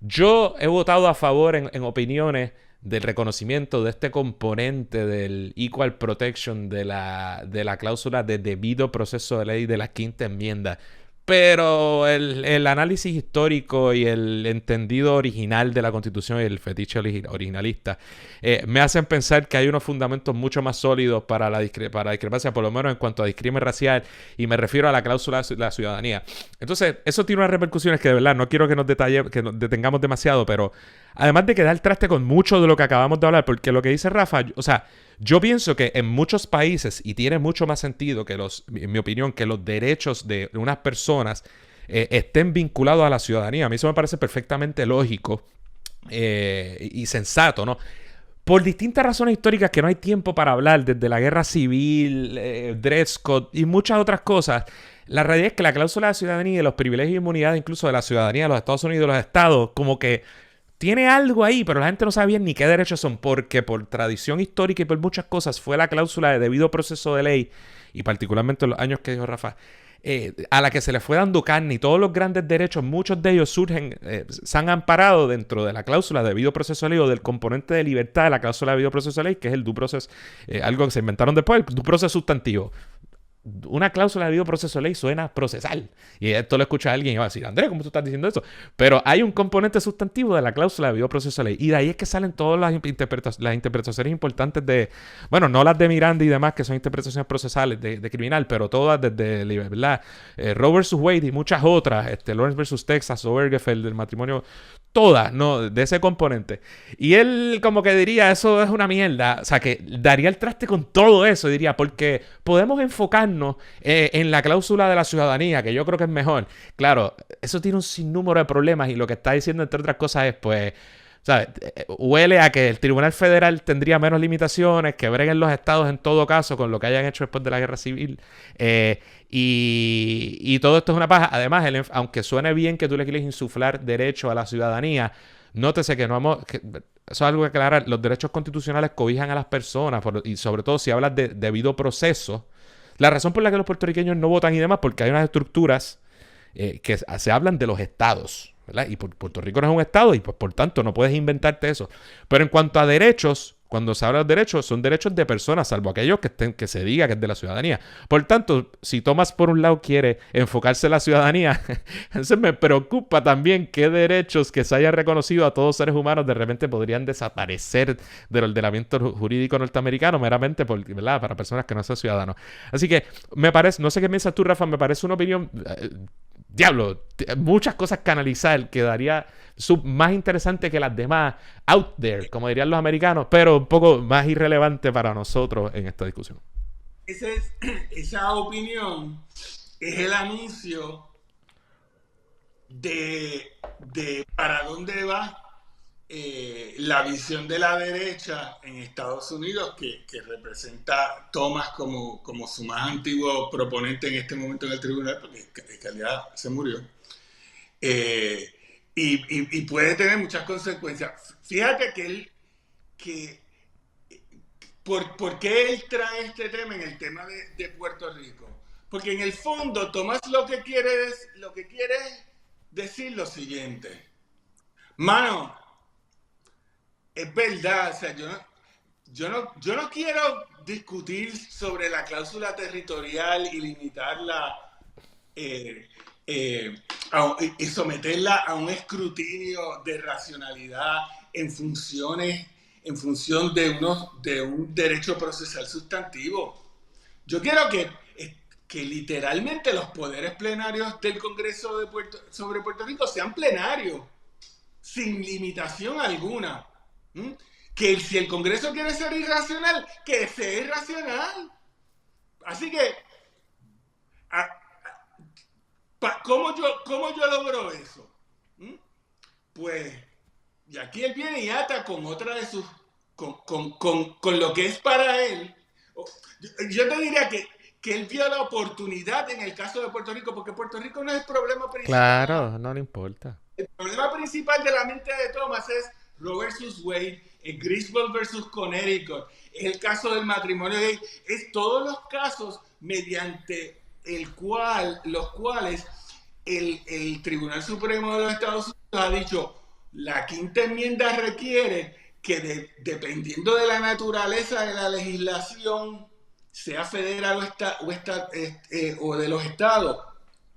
yo he votado a favor en opiniones del reconocimiento de este componente del equal protection de la cláusula de debido proceso de ley de la quinta enmienda. Pero el análisis histórico y el entendido original de la Constitución y el fetiche originalista me hacen pensar que hay unos fundamentos mucho más sólidos para la discrepancia, por lo menos en cuanto a discrimen racial, y me refiero a la cláusula de la ciudadanía. Entonces, eso tiene unas repercusiones que de verdad no quiero que nos detengamos demasiado, pero además de que da el traste con mucho de lo que acabamos de hablar, porque lo que dice Rafa, o sea, yo pienso que en muchos países, y tiene mucho más sentido que en mi opinión, que los derechos de unas personas estén vinculados a la ciudadanía. A mí eso me parece perfectamente lógico y sensato, ¿no? Por distintas razones históricas que no hay tiempo para hablar, desde la guerra civil, Dred Scott y muchas otras cosas. La realidad es que la cláusula de ciudadanía y los privilegios y inmunidades incluso de la ciudadanía de los Estados Unidos y de los estados, como que tiene algo ahí, pero la gente no sabía ni qué derechos son, porque por tradición histórica y por muchas cosas fue la cláusula de debido proceso de ley, y particularmente en los años que dijo Rafa, a la que se le fue dando carne, y todos los grandes derechos, muchos de ellos se han amparado dentro de la cláusula de debido proceso de ley o del componente de libertad de la cláusula de debido proceso de ley, que es el due process, algo que se inventaron después, el due process sustantivo. Una cláusula de debido proceso de ley suena procesal. Y esto lo escucha alguien y va a decir, Andrés, ¿cómo tú estás diciendo eso? Pero hay un componente sustantivo de la cláusula de debido proceso de ley. Y de ahí es que salen todas las interpretaciones importantes de, bueno, no las de Miranda y demás, que son interpretaciones procesales de criminal, pero todas desde, ¿verdad? Roe versus Wade y muchas otras, Lawrence versus Texas, Obergefell, del matrimonio, todas, ¿no? De ese componente. Y él como que diría, eso es una mierda. O sea, que daría el traste con todo eso. Diría, porque podemos enfocarnos en la cláusula de la ciudadanía, que yo creo que es mejor. Claro, eso tiene un sinnúmero de problemas y lo que está diciendo, entre otras cosas, es, pues, ¿sabes? Huele a que el Tribunal Federal tendría menos limitaciones, que breguen los estados en todo caso con lo que hayan hecho después de la Guerra Civil. Y todo esto es una paja. Además, aunque suene bien que tú le quieres insuflar derecho a la ciudadanía, nótese que eso es algo que aclarar. Los derechos constitucionales cobijan a las personas, y sobre todo si hablas de debido proceso. La razón por la que los puertorriqueños no votan y demás, porque hay unas estructuras que se hablan de los estados, ¿verdad? Y Puerto Rico no es un estado y pues por tanto no puedes inventarte eso. Pero en cuanto a derechos, cuando se habla de derechos, son derechos de personas, salvo aquellos que se diga que es de la ciudadanía. Por tanto, si Tomás por un lado quiere enfocarse en la ciudadanía, entonces me preocupa también qué derechos que se hayan reconocido a todos los seres humanos de repente podrían desaparecer del ordenamiento jurídico norteamericano meramente ¿verdad? Para personas que no son ciudadanos. Así que me parece, no sé qué piensas tú, Rafa, me parece una opinión... diablo, muchas cosas que analizar, quedaría más interesante que las demás, out there, como dirían los americanos, pero un poco más irrelevante para nosotros en esta discusión. Esa opinión es el anuncio de para dónde va la visión de la derecha en Estados Unidos, que representa Thomas como su más antiguo proponente en este momento en el tribunal, porque en realidad se murió. Y puede tener muchas consecuencias. Fíjate ¿por qué él trae este tema en el tema de Puerto Rico? Porque en el fondo Tomás lo que quiere es decir lo siguiente. Mano, es verdad, o sea, yo no quiero discutir sobre la cláusula territorial y limitarla y someterla a un escrutinio de racionalidad en función de un derecho procesal sustantivo. Yo quiero que literalmente los poderes plenarios del Congreso sobre Puerto Rico sean plenarios, sin limitación alguna. Que si el Congreso quiere ser irracional, que sea irracional. Así que, ¿cómo yo logro eso? Pues, y aquí él viene y ata con otra de sus, con lo que es para él. Yo te diría que él vio la oportunidad en el caso de Puerto Rico, porque Puerto Rico no es el problema principal. Claro, no le importa. El problema principal de la mente de Thomas es Roe versus Wade, Griswold versus Connecticut, el caso del matrimonio gay, es todos los casos mediante los cuales el Tribunal Supremo de los Estados Unidos ha dicho, la quinta enmienda requiere que dependiendo de la naturaleza de la legislación, sea federal o de los estados,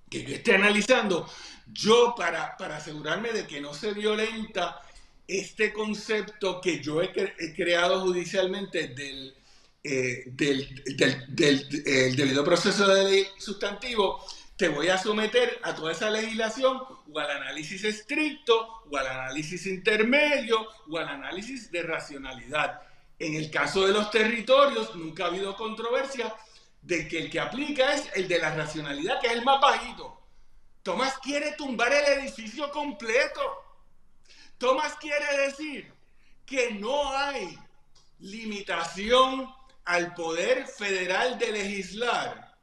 que yo esté analizando, yo para asegurarme de que no se violenta este concepto que yo he creado judicialmente del debido proceso de ley sustantivo, te voy a someter a toda esa legislación o al análisis estricto o al análisis intermedio o al análisis de racionalidad. En el caso de los territorios nunca ha habido controversia de que el que aplica es el de la racionalidad, que es el más bajito. Tomás quiere tumbar el edificio completo. Tomás quiere decir que no hay limitación al poder federal de legislar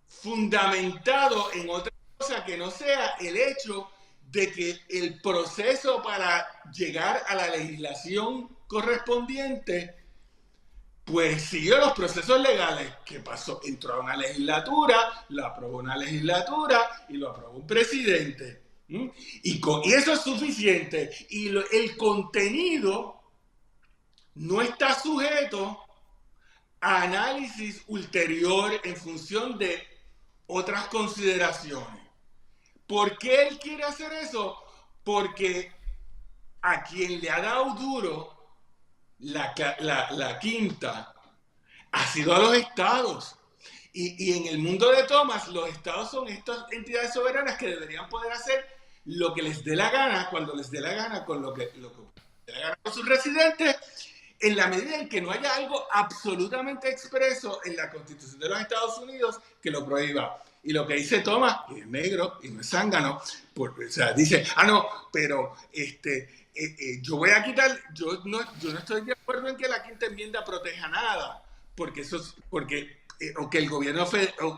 fundamentado en otra cosa que no sea el hecho de que el proceso para llegar a la legislación correspondiente pues siguió los procesos legales. ¿Qué pasó? Entró a una legislatura, lo aprobó una legislatura y lo aprobó un presidente. Y eso es suficiente. Y el contenido no está sujeto a análisis ulterior en función de otras consideraciones. ¿Por qué él quiere hacer eso? Porque a quien le ha dado duro la quinta ha sido a los estados. Y en el mundo de Thomas, los estados son estas entidades soberanas que deberían poder hacer lo que les dé la gana, cuando les dé la gana, con lo que les dé la gana con sus residentes, en la medida en que no haya algo absolutamente expreso en la Constitución de los Estados Unidos que lo prohíba. Y lo que dice Thomas, que es negro y no es zángano, o sea, dice, no, pero yo voy a quitar, yo no estoy de acuerdo en que la quinta enmienda proteja nada, porque o que el gobierno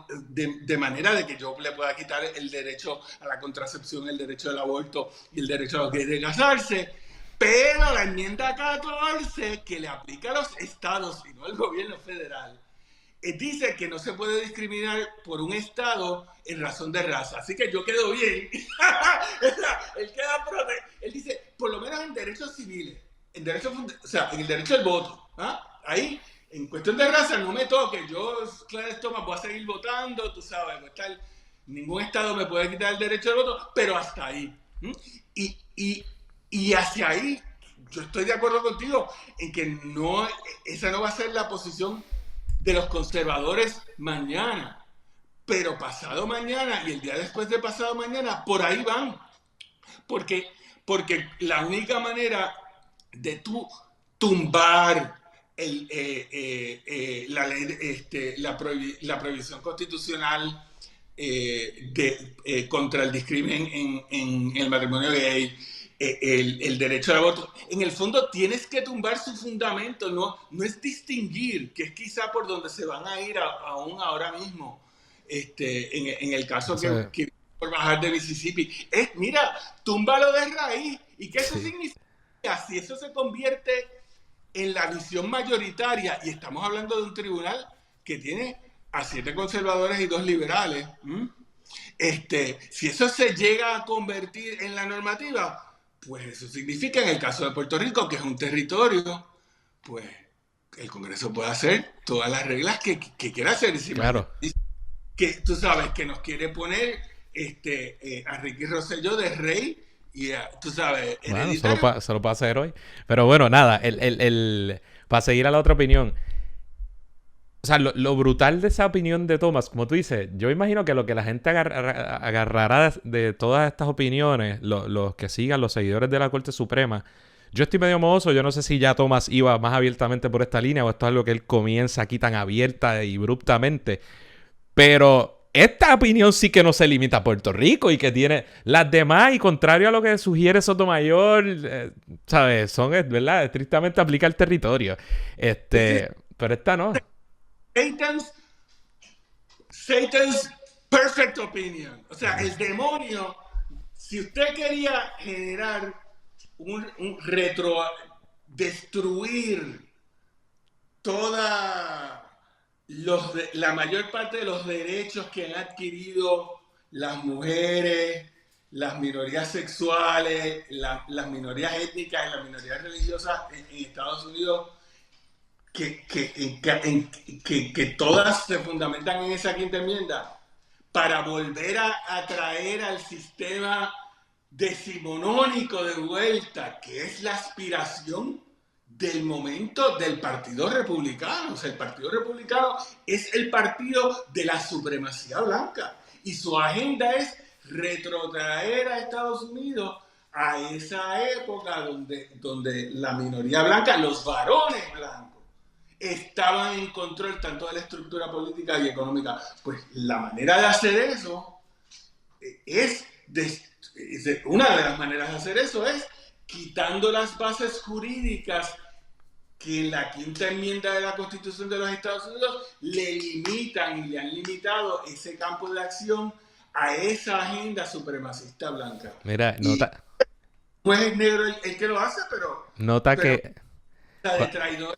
de manera de que yo le pueda quitar el derecho a la contracepción, el derecho al aborto y el derecho a los gays de casarse, pero la enmienda 14 que le aplica a los estados y no al gobierno federal, dice que no se puede discriminar por un estado en razón de raza. Así que yo quedo bien. Él dice, por lo menos en derechos civiles, en derechos, o sea, en el derecho al voto. Ahí, en cuestión de raza, no me toque. Yo, Clarence Thomas, voy a seguir votando, tú sabes, ningún estado me puede quitar el derecho al voto, pero hasta ahí. Y hacia ahí, yo estoy de acuerdo contigo en que esa no va a ser la posición de los conservadores mañana, pero pasado mañana y el día después de pasado mañana, por ahí van. Porque la única manera de tú tumbar la prohibición constitucional contra el discrimen en el matrimonio gay, el derecho al voto, en el fondo tienes que tumbar su fundamento, no es distinguir, que es quizá por donde se van a ir aún ahora mismo, en el caso que por bajar de Mississippi, mira, túmbalo de raíz. ¿Y qué eso significa? Si eso se convierte en la visión mayoritaria, y estamos hablando de un tribunal que tiene a 7 conservadores y 2 liberales, si eso se llega a convertir en la normativa, pues eso significa, en el caso de Puerto Rico, que es un territorio, pues el Congreso puede hacer todas las reglas que quiera hacer. Claro. Que tú sabes que nos quiere poner a Ricky Rosselló de rey y tú sabes, bueno, se lo puede hacer hoy. Pero bueno, nada, para seguir a la otra opinión. O sea, lo brutal de esa opinión de Thomas, como tú dices, yo imagino que lo que la gente agarrará de todas estas opiniones, los que sigan, los seguidores de la Corte Suprema, yo estoy medio mohoso, yo no sé si ya Thomas iba más abiertamente por esta línea o esto es algo que él comienza aquí tan abierta y abruptamente, pero esta opinión sí que no se limita a Puerto Rico y que tiene las demás, y contrario a lo que sugiere Sotomayor, ¿sabes? Son, ¿verdad? Estrictamente aplica al territorio. Pero esta no. Satan's perfect opinion. O sea, el demonio, si usted quería generar destruir la mayor parte de los derechos que han adquirido las mujeres, las minorías sexuales, las minorías étnicas y las minorías religiosas en Estados Unidos, que todas se fundamentan en esa quinta enmienda, para volver a traer al sistema decimonónico de vuelta, que es la aspiración del momento del Partido Republicano. O sea, el Partido Republicano es el partido de la supremacía blanca y su agenda es retrotraer a Estados Unidos a esa época donde la minoría blanca, los varones blancos, estaban en control tanto de la estructura política y económica. Pues la manera de hacer eso una de las maneras de hacer eso es quitando las bases jurídicas que en la quinta enmienda de la Constitución de los Estados Unidos le limitan y le han limitado ese campo de acción a esa agenda supremacista blanca. Mira, nota. No es el negro el que lo hace, pero... Nota que... La de traidores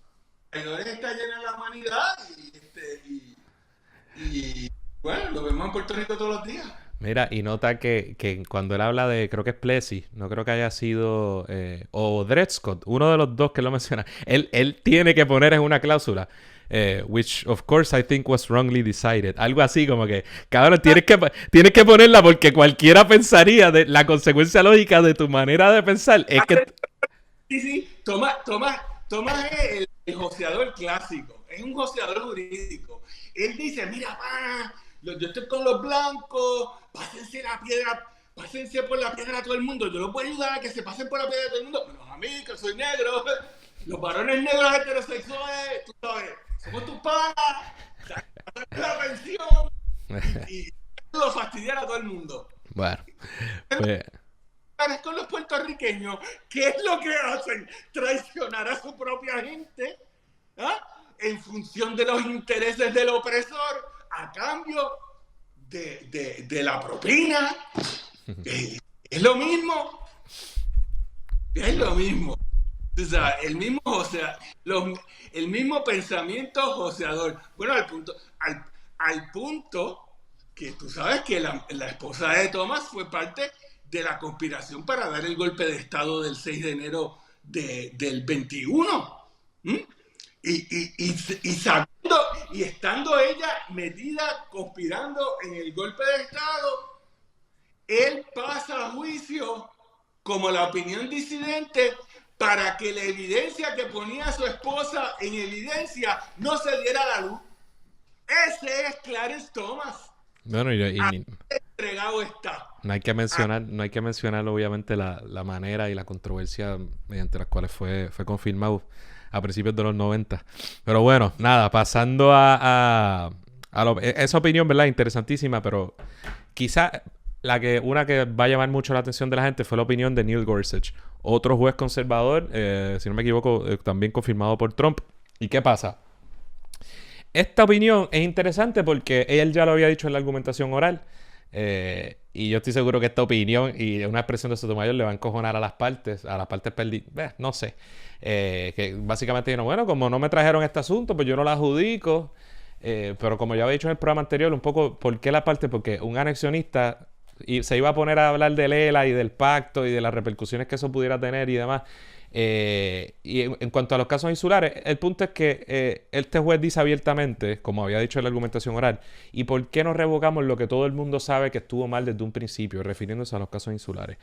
está llena de la humanidad y bueno, lo vemos en Puerto Rico todos los días. Mira, y nota que cuando él habla de, creo que es Plessy, no creo que haya sido, o Dred Scott, uno de los dos que lo menciona, él tiene que poner en una cláusula, which of course I think was wrongly decided, algo así como que, cabrón, tienes que ponerla porque cualquiera pensaría de la consecuencia lógica de tu manera de pensar, es que... Sí, Tomás es el joseador clásico, es un joseador jurídico. Él dice, mira, yo estoy con los blancos, pásense por la piedra a todo el mundo, yo los voy a ayudar a que se pasen por la piedra a todo el mundo, menos a mí, que soy negro, los varones negros heterosexuales, tú sabes, somos tus panas, la pensión, y lo fastidiar a todo el mundo. Bueno, pues... con los puertorriqueños, ¿qué es lo que hacen? Traicionar a su propia gente, en función de los intereses del opresor, a cambio de la propina. Es lo mismo. Es lo mismo. Tú sabes, el mismo pensamiento joseador. Bueno, al punto que tú sabes que la esposa de Thomas fue parte de la conspiración para dar el golpe de Estado del 6 de enero del 21. ¿Mm? Sabiendo, y estando ella metida, conspirando en el golpe de Estado, él pasa a juicio como la opinión disidente para que la evidencia que ponía a su esposa en evidencia no se diera a la luz. Ese es Clarence Thomas. Bueno, Entregado está. no hay que mencionar obviamente la manera y la controversia mediante las cuales fue confirmado a principios de los 90. Pero bueno, nada, pasando a esa opinión, ¿verdad? Interesantísima, pero quizá una que va a llamar mucho la atención de la gente fue la opinión de Neil Gorsuch, otro juez conservador, si no me equivoco, también confirmado por Trump. ¿Y qué pasa? Esta opinión es interesante porque él ya lo había dicho en la argumentación oral. Y yo estoy seguro que esta opinión y una expresión de Sotomayor le va a encojonar a las partes perdidas. No sé. Que básicamente dijeron, bueno, como no me trajeron este asunto, pues yo no la adjudico. Pero como ya había dicho en el programa anterior, un poco, ¿por qué la parte? Porque un anexionista se iba a poner a hablar del ELA y del pacto y de las repercusiones que eso pudiera tener y demás. Y en cuanto a los casos insulares, el punto es que este juez dice abiertamente, como había dicho en la argumentación oral, ¿y por qué no revocamos lo que todo el mundo sabe que estuvo mal desde un principio, refiriéndose a los casos insulares?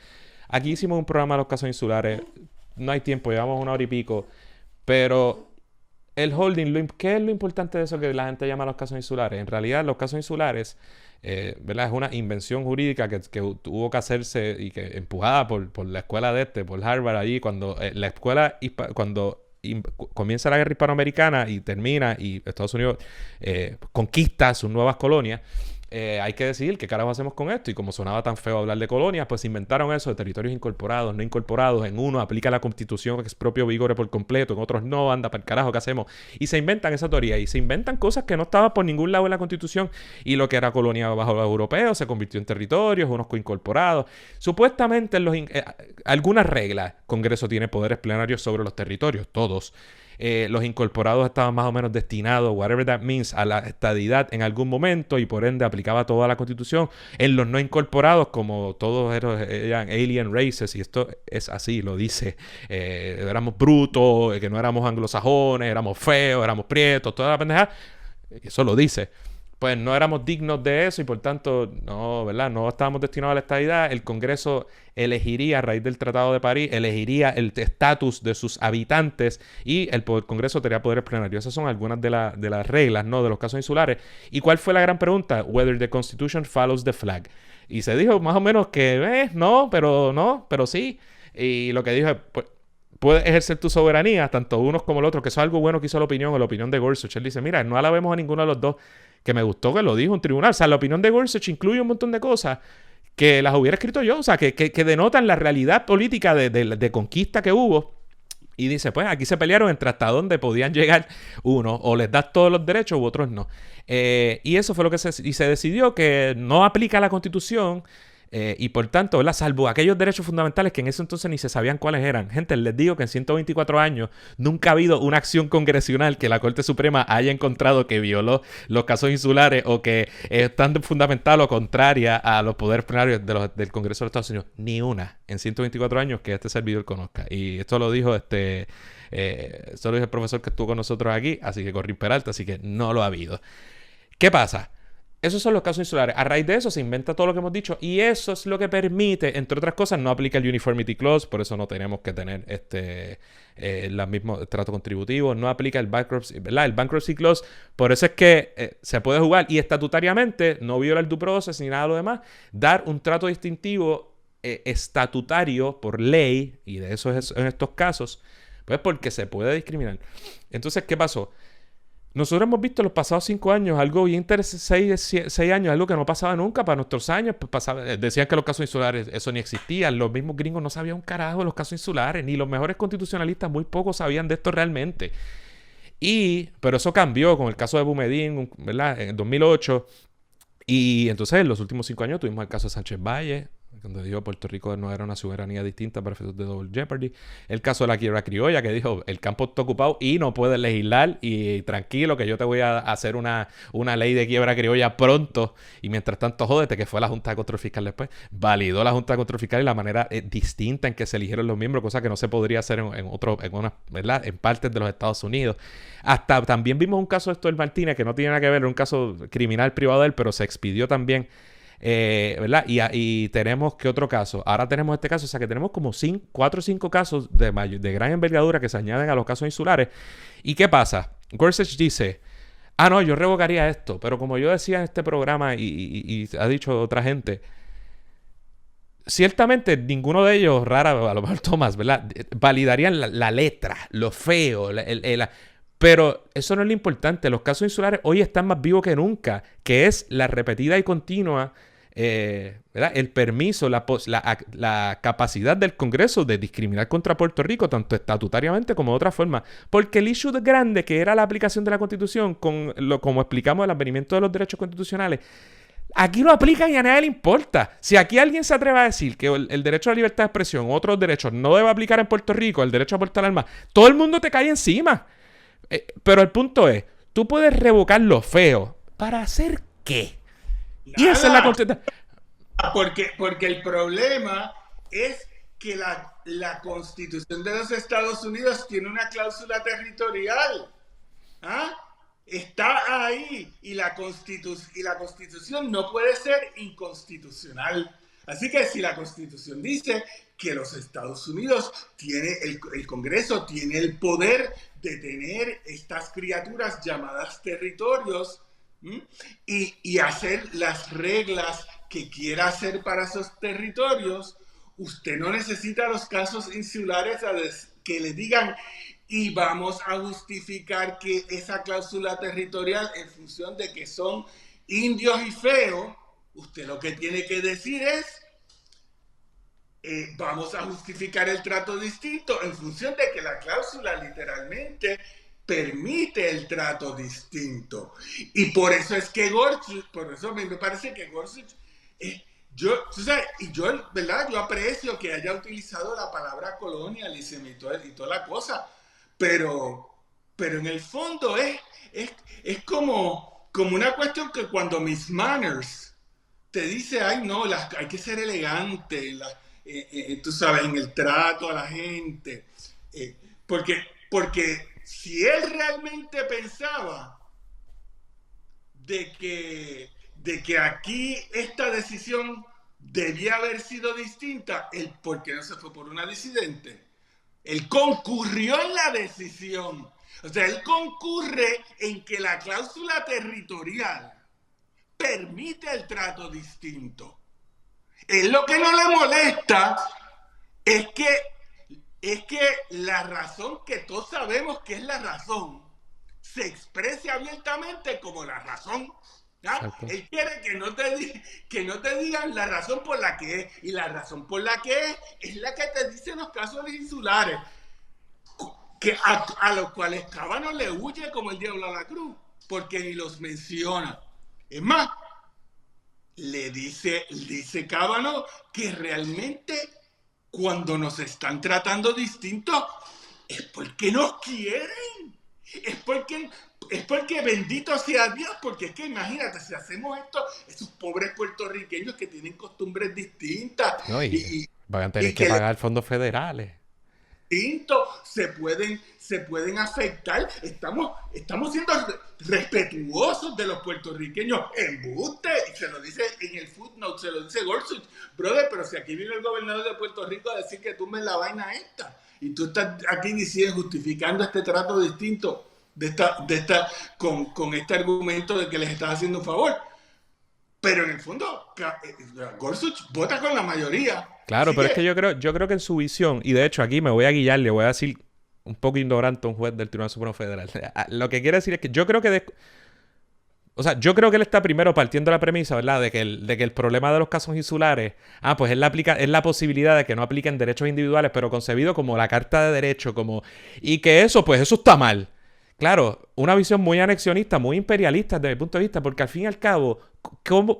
Aquí hicimos un programa de los casos insulares, no hay tiempo, llevamos 1 hora y pico, pero el holding, ¿qué es lo importante de eso que la gente llama los casos insulares? En realidad, los casos insulares, ¿verdad? Es una invención jurídica que tuvo que hacerse y que empujada por la escuela por Harvard allí, cuando la escuela, comienza la guerra hispanoamericana y termina, y Estados Unidos conquista sus nuevas colonias. Hay que decidir qué carajo hacemos con esto. Y como sonaba tan feo hablar de colonias, pues inventaron eso de territorios incorporados, no incorporados. En uno aplica la constitución que es propio vigor por completo, en otros no, anda para el carajo, ¿qué hacemos? Y se inventan esa teoría y se inventan cosas que no estaban por ningún lado en la constitución, y lo que era colonia bajo los europeos se convirtió en territorios, unos coincorporados. Supuestamente algunas reglas, Congreso tiene poderes plenarios sobre los territorios, todos. Los incorporados estaban más o menos destinados, whatever that means, a la estadidad en algún momento, y por ende aplicaba toda la constitución. En los no incorporados, como todos eran alien races, y esto es así, lo dice, éramos brutos, que no éramos anglosajones, éramos feos, éramos prietos, toda la pendeja, eso lo dice. Pues no éramos dignos de eso y por tanto no, ¿verdad? No estábamos destinados a la estadidad. El Congreso elegiría, a raíz del Tratado de París, elegiría el estatus de sus habitantes, y el Congreso tendría poderes plenarios. Esas son algunas de las reglas, ¿no? De los casos insulares. ¿Y cuál fue la gran pregunta? Whether the Constitution follows the flag. Y se dijo más o menos que no, pero sí. Y lo que dijo es, pues, puedes ejercer tu soberanía, tanto unos como el otro, que eso es algo bueno que hizo la opinión de Gorsuch. Él dice, mira, no alabemos a ninguno de los dos, que me gustó que lo dijo un tribunal. O sea, la opinión de Gorsuch incluye un montón de cosas que las hubiera escrito yo, o sea, que denotan la realidad política de conquista que hubo. Y dice, pues aquí se pelearon entre hasta dónde podían llegar unos, o les das todos los derechos u otros no. Y eso fue lo que se decidió, que no aplica la Constitución. Y por tanto, ¿verdad? Salvo aquellos derechos fundamentales que en ese entonces ni se sabían cuáles eran. Gente, les digo que en 124 años nunca ha habido una acción congresional que la Corte Suprema haya encontrado que violó los casos insulares o que están fundamental o contraria a los poderes plenarios del Congreso de los Estados Unidos. Ni una en 124 años que este servidor conozca. Y esto lo dijo esto lo dijo el profesor que estuvo con nosotros aquí, así que Corrín Peralta, así que no lo ha habido. ¿Qué pasa? Esos son los casos insulares. A raíz de eso se inventa todo lo que hemos dicho, y eso es lo que permite, entre otras cosas, no aplica el Uniformity Clause, por eso no tenemos que tener los mismos tratos contributivos, no aplica el Bankruptcy, ¿verdad? El Bankruptcy Clause, por eso es que se puede jugar, y estatutariamente no viola el due process ni nada de lo demás, dar un trato distintivo estatutario por ley, y de eso es en estos casos, pues porque se puede discriminar. Entonces, ¿qué pasó? Nosotros hemos visto en los pasados 5 años algo bien interesante, 6 años, algo que no pasaba nunca para nuestros años. Pues decían que los casos insulares, eso ni existía. Los mismos gringos no sabían un carajo de los casos insulares, ni los mejores constitucionalistas, muy pocos sabían de esto realmente. Pero eso cambió con el caso de Boumediene, ¿verdad? En 2008. Y entonces en los últimos 5 años tuvimos el caso de Sánchez Valle, cuando dijo Puerto Rico no era una soberanía distinta para efectos de double jeopardy. El caso de la quiebra criolla, que dijo, el campo está ocupado y no puedes legislar, y tranquilo que yo te voy a hacer una ley de quiebra criolla pronto, y mientras tanto jódete, que fue la Junta de Control Fiscal después. Validó la Junta de Control Fiscal y la manera distinta en que se eligieron los miembros, cosa que no se podría hacer ¿verdad? En partes de los Estados Unidos. Hasta también vimos un caso de esto del Martínez, que no tiene nada que ver, era un caso criminal privado de él, pero se expidió también. ¿Verdad? Y tenemos, ¿qué otro caso? Ahora tenemos este caso, o sea que tenemos como 4 o 5 casos de gran envergadura que se añaden a los casos insulares. ¿Y qué pasa? Gorsuch dice, no, yo revocaría esto, pero como yo decía en este programa y ha dicho otra gente, ciertamente ninguno de ellos, rara, a lo mejor Thomas, ¿verdad? Validarían la letra, lo feo, pero eso no es lo importante. Los casos insulares hoy están más vivos que nunca, que es la repetida y continua, ¿verdad? El permiso, la capacidad del Congreso de discriminar contra Puerto Rico, tanto estatutariamente como de otra forma. Porque el issue grande, que era la aplicación de la Constitución, como explicamos, el advenimiento de los derechos constitucionales, aquí lo aplican y a nadie le importa. Si aquí alguien se atreve a decir que el derecho a la libertad de expresión u otros derechos no debe aplicar en Puerto Rico, el derecho a portar armas, todo el mundo te cae encima. Pero el punto es, tú puedes revocar lo feo. ¿Para hacer qué? Nada. Y esa es la contestación. Porque el problema es que la Constitución de los Estados Unidos tiene una cláusula territorial. Está ahí, y la Constitución no puede ser inconstitucional. Así que si la Constitución dice que los Estados Unidos tiene, el Congreso tiene el poder de tener estas criaturas llamadas territorios, y hacer las reglas que quiera hacer para esos territorios, usted no necesita los casos insulares que le digan, y vamos a justificar que esa cláusula territorial en función de que son indios y feos. Usted lo que tiene que decir es, vamos a justificar el trato distinto en función de que la cláusula literalmente permite el trato distinto. Y por eso es que Gorsuch, por eso me parece que Gorsuch, yo ¿verdad? Yo aprecio que haya utilizado la palabra colonialism y toda la cosa, pero en el fondo es como una cuestión que cuando Miss Manners te dice, ay no, hay que ser elegante, tú sabes, en el trato a la gente, porque si él realmente pensaba de que aquí esta decisión debía haber sido distinta, ¿por qué no se fue por una disidente? Él concurrió en la decisión. O sea, él concurre en que la cláusula territorial permite el trato distinto. Lo que no le molesta es que la razón, que todos sabemos que es la razón, se exprese abiertamente como la razón. Él quiere que no te digan la razón por la que es, y la razón por la que es la que te dicen los casos insulares, que a los cuales Cábano le huye como el diablo a la cruz, porque ni los menciona. Es más, le dice Cábano que realmente cuando nos están tratando distinto es porque nos quieren, es porque bendito sea Dios, porque es que imagínate, si hacemos esto, esos pobres puertorriqueños que tienen costumbres distintas, no, y van a tener que pagar fondos federales. Se pueden afectar. Estamos siendo respetuosos de los puertorriqueños. Embuste, y se lo dice en el footnote, se lo dice Gorsuch, brother, pero si aquí vino el gobernador de Puerto Rico a decir que tumben la vaina esta, y tú estás aquí diciendo, justificando este trato distinto con este argumento de que les estás haciendo un favor. Pero en el fondo, Gorsuch vota con la mayoría. Claro, pero es que yo creo que en su visión, y de hecho aquí me voy a guiar, le voy a decir un poco ignorante a un juez del Tribunal Supremo Federal. Lo que quiere decir es que yo creo que yo creo que él está primero partiendo de la premisa, ¿verdad? De que el problema de los casos insulares, pues es la posibilidad de que no apliquen derechos individuales, pero concebido como la Carta de Derechos, y que eso está mal. claro, una visión muy anexionista, muy imperialista desde mi punto de vista, porque al fin y al cabo,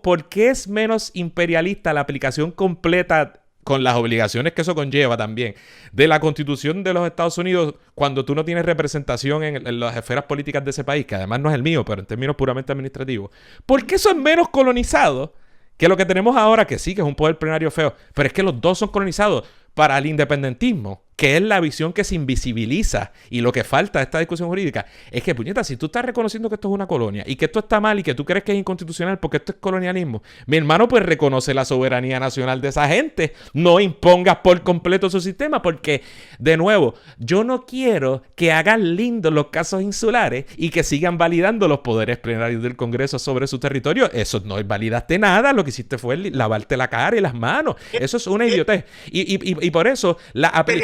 ¿por qué es menos imperialista la aplicación completa con las obligaciones que eso conlleva también de la Constitución de los Estados Unidos cuando tú no tienes representación en las esferas políticas de ese país, que además no es el mío, pero en términos puramente administrativos? ¿Por qué eso es menos colonizado que lo que tenemos ahora, que sí, que es un poder plenario feo, pero es que los dos son colonizados para el independentismo, que es la visión que se invisibiliza, y lo que falta de esta discusión jurídica es que, puñeta, si tú estás reconociendo que esto es una colonia y que esto está mal y que tú crees que es inconstitucional porque esto es colonialismo, mi hermano, pues reconoce la soberanía nacional de esa gente, no impongas por completo su sistema, porque, de nuevo, yo no quiero que hagan lindos los casos insulares y que sigan validando los poderes plenarios del Congreso sobre su territorio. Eso no validaste nada, lo que hiciste fue lavarte la cara y las manos. Eso es una idiotez. Y por eso es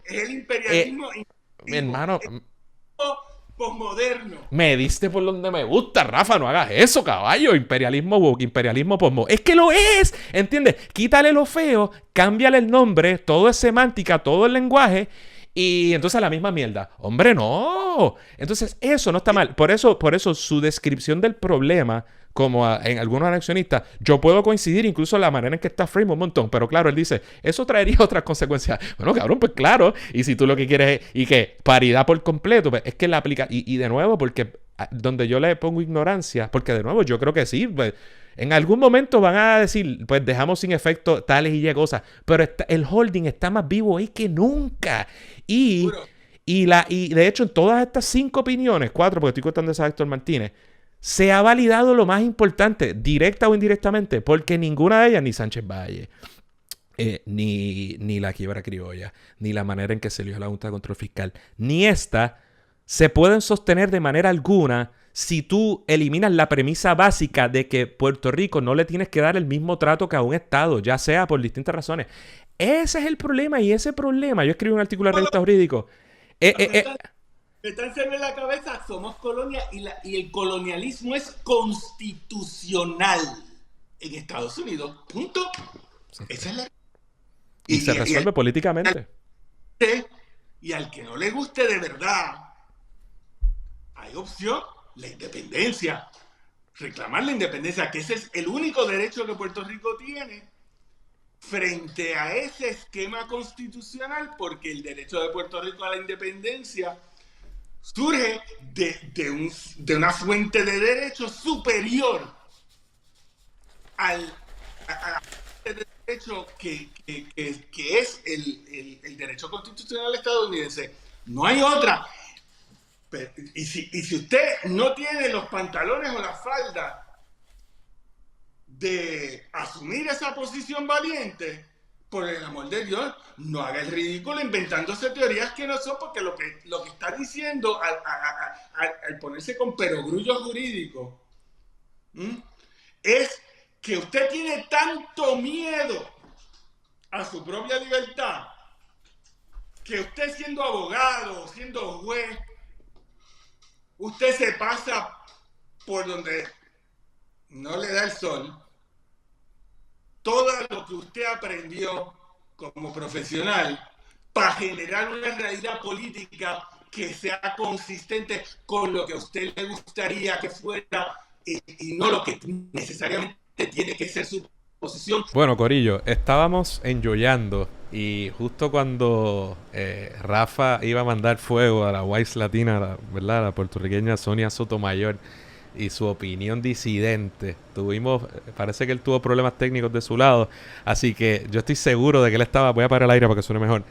el imperialismo mi hermano, posmoderno. me diste por donde me gusta, Rafa, no hagas eso, caballo. Imperialismo woke, imperialismo posmo. Es que lo es, ¿entiendes? Quítale lo feo, cámbiale el nombre, todo es semántica, todo el lenguaje, y entonces la misma mierda. Hombre, no. Entonces eso no está mal. Por eso su descripción del problema, como en algunos anexionistas, yo puedo coincidir incluso en la manera en que está frame un montón, pero claro, él dice, eso traería otras consecuencias. Bueno, cabrón, pues claro, y si tú lo que quieres es, y que paridad por completo, pues es que la aplica, y de nuevo, porque donde yo le pongo ignorancia, porque de nuevo yo creo que sí, pues, en algún momento van a decir, pues dejamos sin efecto tales y ya cosas, pero el holding está más vivo ahí que nunca, y de hecho en todas estas 5 opiniones, 4 porque estoy contando esa de Héctor Martínez, se ha validado lo más importante, directa o indirectamente, porque ninguna de ellas, ni Sánchez Valle, ni la quiebra criolla, ni la manera en que se eligió la Junta de Control Fiscal, ni esta, se pueden sostener de manera alguna si tú eliminas la premisa básica de que Puerto Rico no le tienes que dar el mismo trato que a un Estado, ya sea por distintas razones. Ese es el problema, y ese problema, yo escribí un artículo en la revista Jurídico. Me están en la cabeza, somos colonia y el colonialismo es constitucional en Estados Unidos. Punto. Sí. Esa es la... Y se resuelve políticamente. Y al que no le guste de verdad, hay opción, la independencia. Reclamar la independencia, que ese es el único derecho que Puerto Rico tiene frente a ese esquema constitucional, porque el derecho de Puerto Rico a la independencia surge de una fuente de derecho superior al derecho que es el derecho constitucional estadounidense. No hay otra. Y si usted no tiene los pantalones o la falda de asumir esa posición valiente, por el amor de Dios, no haga el ridículo inventándose teorías que no son, porque lo que está diciendo al ponerse con perogrullo jurídico es que usted tiene tanto miedo a su propia libertad que usted, siendo abogado, siendo juez, usted se pasa por donde no le da el sol. Todo lo que usted aprendió como profesional para generar una realidad política que sea consistente con lo que a usted le gustaría que fuera y no lo que necesariamente tiene que ser su posición. Bueno, corillo, estábamos enjoyando y justo cuando Rafa iba a mandar fuego a la Wise Latina, ¿verdad? La puertorriqueña Sonia Sotomayor, y su opinión disidente. Parece que él tuvo problemas técnicos de su lado, así que yo estoy seguro de que él estaba, voy a apagar el aire para que suene mejor.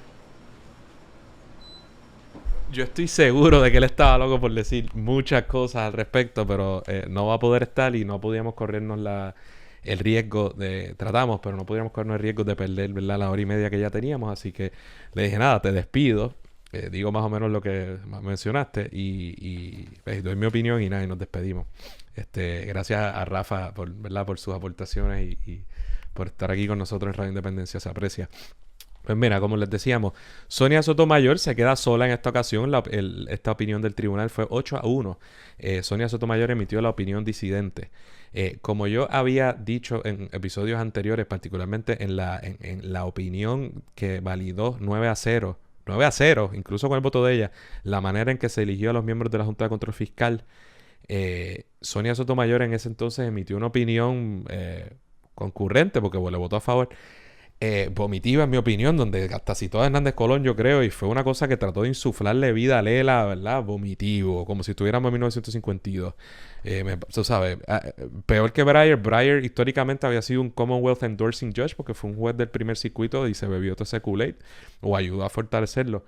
Yo estoy seguro de que él estaba loco por decir muchas cosas al respecto, pero no va a poder estar y no podíamos corrernos el riesgo tratamos, pero no podíamos corrernos el riesgo de perder, ¿verdad?, la hora y media que ya teníamos, así que le dije, nada, te despido. Digo más o menos lo que mencionaste y doy mi opinión y nada, y nos despedimos. Gracias a Rafa por sus aportaciones y por estar aquí con nosotros en Radio Independencia, se aprecia. Pues mira, como les decíamos, Sonia Sotomayor se queda sola en esta ocasión. Esta opinión del tribunal fue 8-1. Sonia Sotomayor emitió la opinión disidente. Como yo había dicho en episodios anteriores, particularmente en la opinión que validó 9-0 9-0, incluso con el voto de ella, la manera en que se eligió a los miembros de la Junta de Control Fiscal, Sonia Sotomayor en ese entonces emitió una opinión concurrente, porque le votó a favor, vomitiva en mi opinión, donde hasta citó a Hernández Colón, yo creo, y fue una cosa que trató de insuflarle vida a Lela, ¿verdad? Vomitivo, como si estuviéramos en 1952. Tú sabes, peor que Breyer. Breyer históricamente había sido un Commonwealth Endorsing Judge porque fue un juez del primer circuito y se bebió todo ese Kool-Aid, o ayudó a fortalecerlo.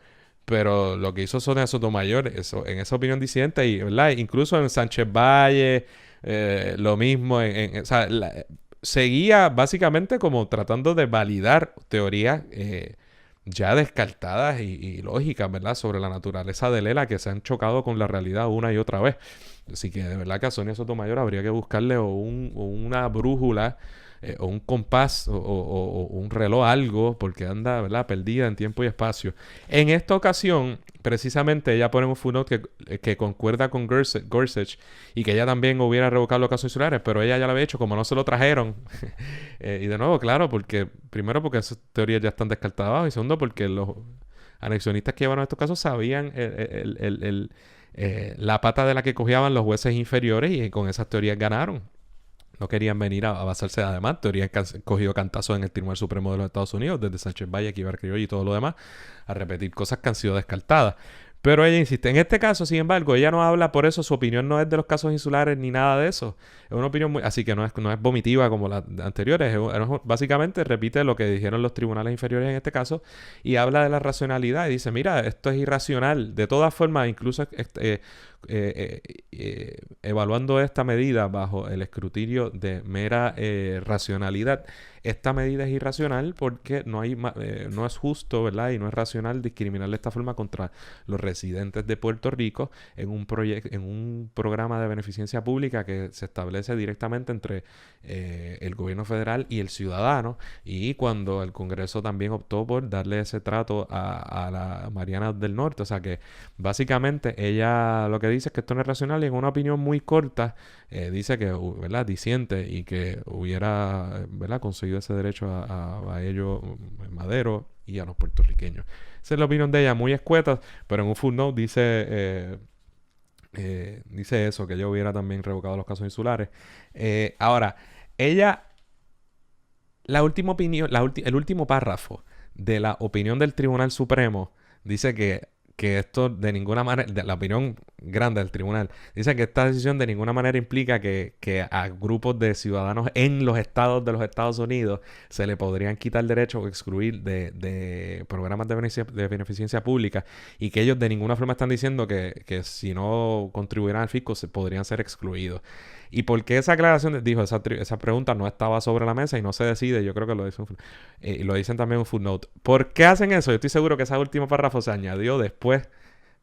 Pero lo que hizo Sonia Sotomayor, eso, en esa opinión disidente, y, ¿verdad? Incluso en Sánchez Valle, lo mismo, o sea, seguía básicamente como tratando de validar teorías ya descartadas y lógicas, ¿verdad? Sobre la naturaleza de Lela que se han chocado con la realidad una y otra vez. Así que de verdad que a Sonia Sotomayor habría que buscarle o una brújula o un compás o un reloj, algo, porque anda, ¿verdad? Perdida en tiempo y espacio. En esta ocasión, precisamente, ella pone un footnote que concuerda con Gorsuch y que ella también hubiera revocado los casos insulares, pero ella ya lo había hecho, como no se lo trajeron. Y de nuevo, claro, primero porque esas teorías ya están descartadas, y segundo porque los anexionistas que llevaron estos casos sabían la pata de la que cogían los jueces inferiores y con esas teorías ganaron. No querían venir a basarse, además, teorías que han cogido cantazos en el Tribunal Supremo de los Estados Unidos, desde Sánchez Valle, Kibar Criollo y todo lo demás, a repetir cosas que han sido descartadas. Pero ella insiste. En este caso, sin embargo, ella no habla, por eso su opinión no es de los casos insulares ni nada de eso. Es una opinión muy... Así que no es vomitiva como las anteriores. Básicamente repite lo que dijeron los tribunales inferiores en este caso y habla de la racionalidad y dice, mira, esto es irracional. De todas formas, incluso evaluando esta medida bajo el escrutinio de mera racionalidad, esta medida es irracional porque no es justo, ¿verdad? Y no es racional discriminar de esta forma contra los residentes de Puerto Rico en un programa de beneficencia pública que se establece directamente entre el gobierno federal y el ciudadano, y cuando el Congreso también optó por darle ese trato a la Mariana del Norte. O sea que básicamente ella lo que dice es que esto no es racional, y en una opinión muy corta dice que, ¿verdad? Disiente y que hubiera, ¿verdad? Conseguido ese derecho a ellos, Madero, y a los puertorriqueños. Esa es la opinión de ella, muy escueta, pero en un footnote dice eso, que ella hubiera también revocado los casos insulares. Ahora, ella, la última opinión, el último párrafo de la opinión del Tribunal Supremo dice que esto de ninguna manera, la opinión grande del tribunal, dice que esta decisión de ninguna manera implica que a grupos de ciudadanos en los estados de los Estados Unidos se le podrían quitar derechos o excluir de programas de beneficencia pública, y que ellos de ninguna forma están diciendo que si no contribuyeran al fisco se podrían ser excluidos. ¿Y por qué esa aclaración? Dijo, esa pregunta no estaba sobre la mesa y no se decide. Yo creo que lo dicen también en un footnote. ¿Por qué hacen eso? Yo estoy seguro que ese último párrafo se añadió después,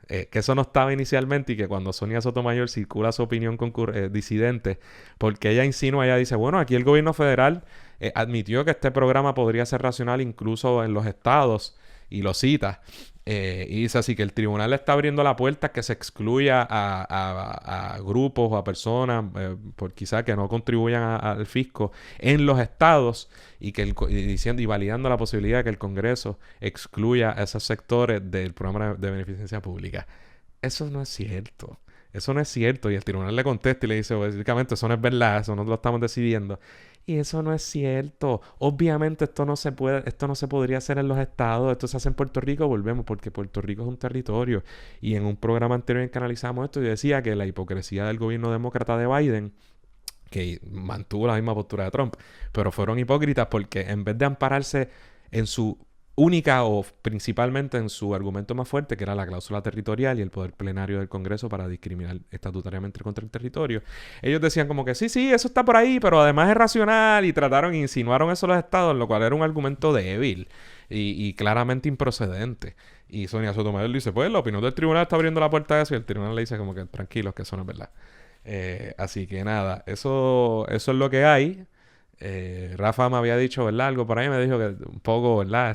que eso no estaba inicialmente, y que cuando Sonia Sotomayor circula su opinión disidente, porque ella dice, bueno, aquí el gobierno federal admitió que este programa podría ser racional incluso en los estados, y lo cita. Y dice así que el tribunal le está abriendo la puerta a que se excluya a grupos o a personas por quizá que no contribuyan al fisco en los estados, y diciendo y validando la posibilidad de que el Congreso excluya a esos sectores del programa de beneficencia pública. Eso no es cierto. Eso no es cierto. Y el tribunal le contesta y le dice, básicamente, eso no es verdad, eso no lo estamos decidiendo. Y eso no es cierto. Obviamente esto no se podría hacer en los estados, esto se hace en Puerto Rico, volvemos, porque Puerto Rico es un territorio. Y en un programa anterior en que analizamos esto, yo decía que la hipocresía del gobierno demócrata de Biden, que mantuvo la misma postura de Trump, pero fueron hipócritas porque en vez de ampararse en su única o principalmente en su argumento más fuerte, que era la cláusula territorial y el poder plenario del Congreso para discriminar estatutariamente contra el territorio, ellos decían como que sí, eso está por ahí, pero además es racional, y trataron e insinuaron eso a los estados, lo cual era un argumento débil y claramente improcedente. Y Sonia Sotomayor le dice, pues la opinión del tribunal está abriendo la puerta a eso, y el tribunal le dice como que tranquilos, que eso no es verdad. Así que nada, eso es lo que hay. Rafa me había dicho, ¿verdad? Algo por ahí me dijo que un poco, ¿verdad?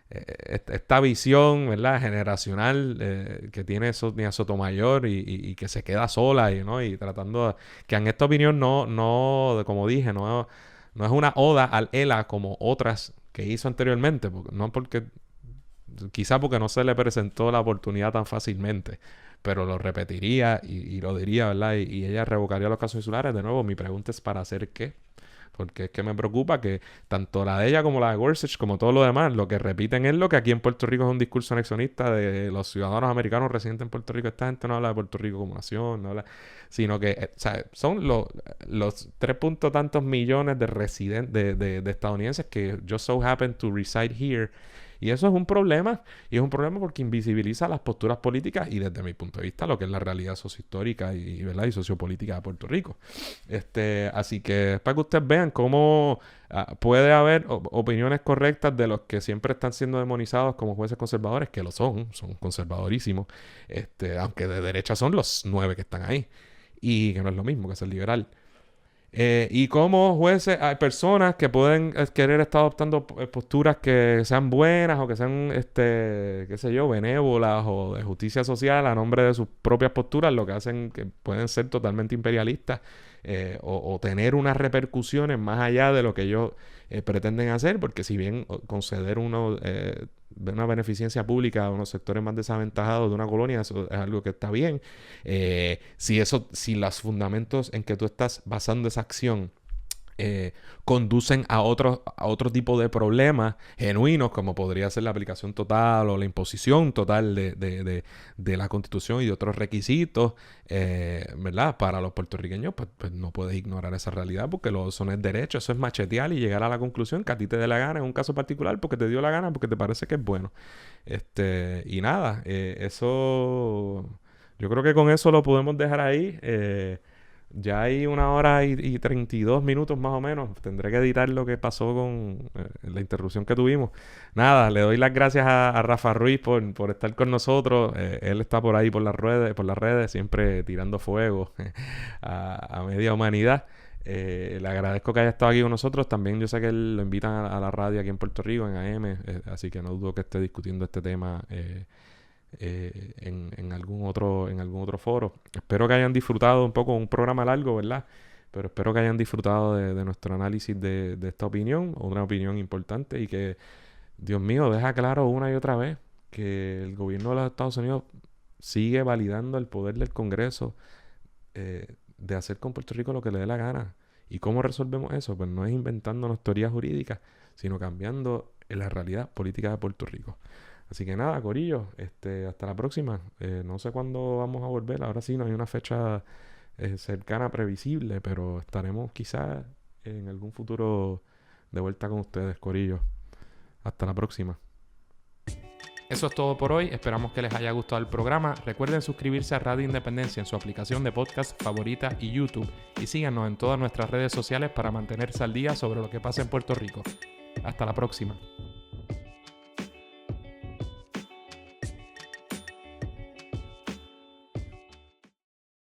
Esta visión, ¿verdad? Generacional que tiene Sonia Sotomayor y que se queda sola y tratando que en esta opinión no, como dije, no es una oda al ELA como otras que hizo anteriormente, no porque Quizá porque no se le presentó la oportunidad tan fácilmente, pero lo repetiría y lo diría, ¿verdad? Y ella revocaría los casos insulares. De nuevo, mi pregunta es ¿para hacer qué? Porque es que me preocupa que tanto la de ella como la de Gorsuch, como todo lo demás, lo que repiten es lo que aquí en Puerto Rico es un discurso anexionista de los ciudadanos americanos residentes en Puerto Rico. Esta gente no habla de Puerto Rico como nación, no habla, sino que o sea, son los 3 punto tantos millones de residentes, de estadounidenses que just so happen to reside here. Y eso es un problema, y es un problema porque invisibiliza las posturas políticas y desde mi punto de vista lo que es la realidad sociohistórica ¿verdad? Y sociopolítica de Puerto Rico. Así que es para que ustedes vean cómo puede haber opiniones correctas de los que siempre están siendo demonizados como jueces conservadores, que lo son conservadorísimos, aunque de derecha son los 9 que están ahí, y que no es lo mismo que ser liberal. Y como jueces hay personas que pueden querer estar adoptando posturas que sean buenas o que sean, qué sé yo, benévolas o de justicia social a nombre de sus propias posturas, lo que hacen que pueden ser totalmente imperialistas o tener unas repercusiones más allá de lo que ellos pretenden hacer, porque si bien conceder una beneficencia pública a unos sectores más desaventajados de una colonia, eso es algo que está bien. Si los fundamentos en que tú estás basando esa acción conducen a otro tipo de problemas genuinos, como podría ser la aplicación total o la imposición total de la Constitución y de otros requisitos, ¿verdad? Para los puertorriqueños, pues no puedes ignorar esa realidad porque eso no es derecho, eso es machetear y llegar a la conclusión que a ti te dé la gana en un caso particular porque te dio la gana, porque te parece que es bueno. Y nada, eso... Yo creo que con eso lo podemos dejar ahí. Ya hay 1 hora y 32 minutos más o menos. Tendré que editar lo que pasó con la interrupción que tuvimos. Nada, le doy las gracias a Rafa Ruiz por estar con nosotros. Él está por ahí por las redes, siempre tirando fuego a media humanidad. Le agradezco que haya estado aquí con nosotros. También yo sé que él lo invitan a la radio aquí en Puerto Rico, en AM. Así que no dudo que esté discutiendo este tema en algún otro foro. Espero que hayan disfrutado un poco, un programa largo, ¿verdad? Pero espero que hayan disfrutado de nuestro análisis de esta opinión, una opinión importante y que, Dios mío, deja claro una y otra vez que el gobierno de los Estados Unidos sigue validando el poder del Congreso de hacer con Puerto Rico lo que le dé la gana. ¿Y cómo resolvemos eso? Pues no es inventándonos teorías jurídicas, sino cambiando la realidad política de Puerto Rico. Así que nada, corillo, hasta la próxima. No sé cuándo vamos a volver. Ahora sí, no hay una fecha cercana, previsible, pero estaremos quizás en algún futuro de vuelta con ustedes, corillo. Hasta la próxima. Eso es todo por hoy. Esperamos que les haya gustado el programa. Recuerden suscribirse a Radio Independencia en su aplicación de podcast favorita y YouTube. Y síganos en todas nuestras redes sociales para mantenerse al día sobre lo que pasa en Puerto Rico. Hasta la próxima.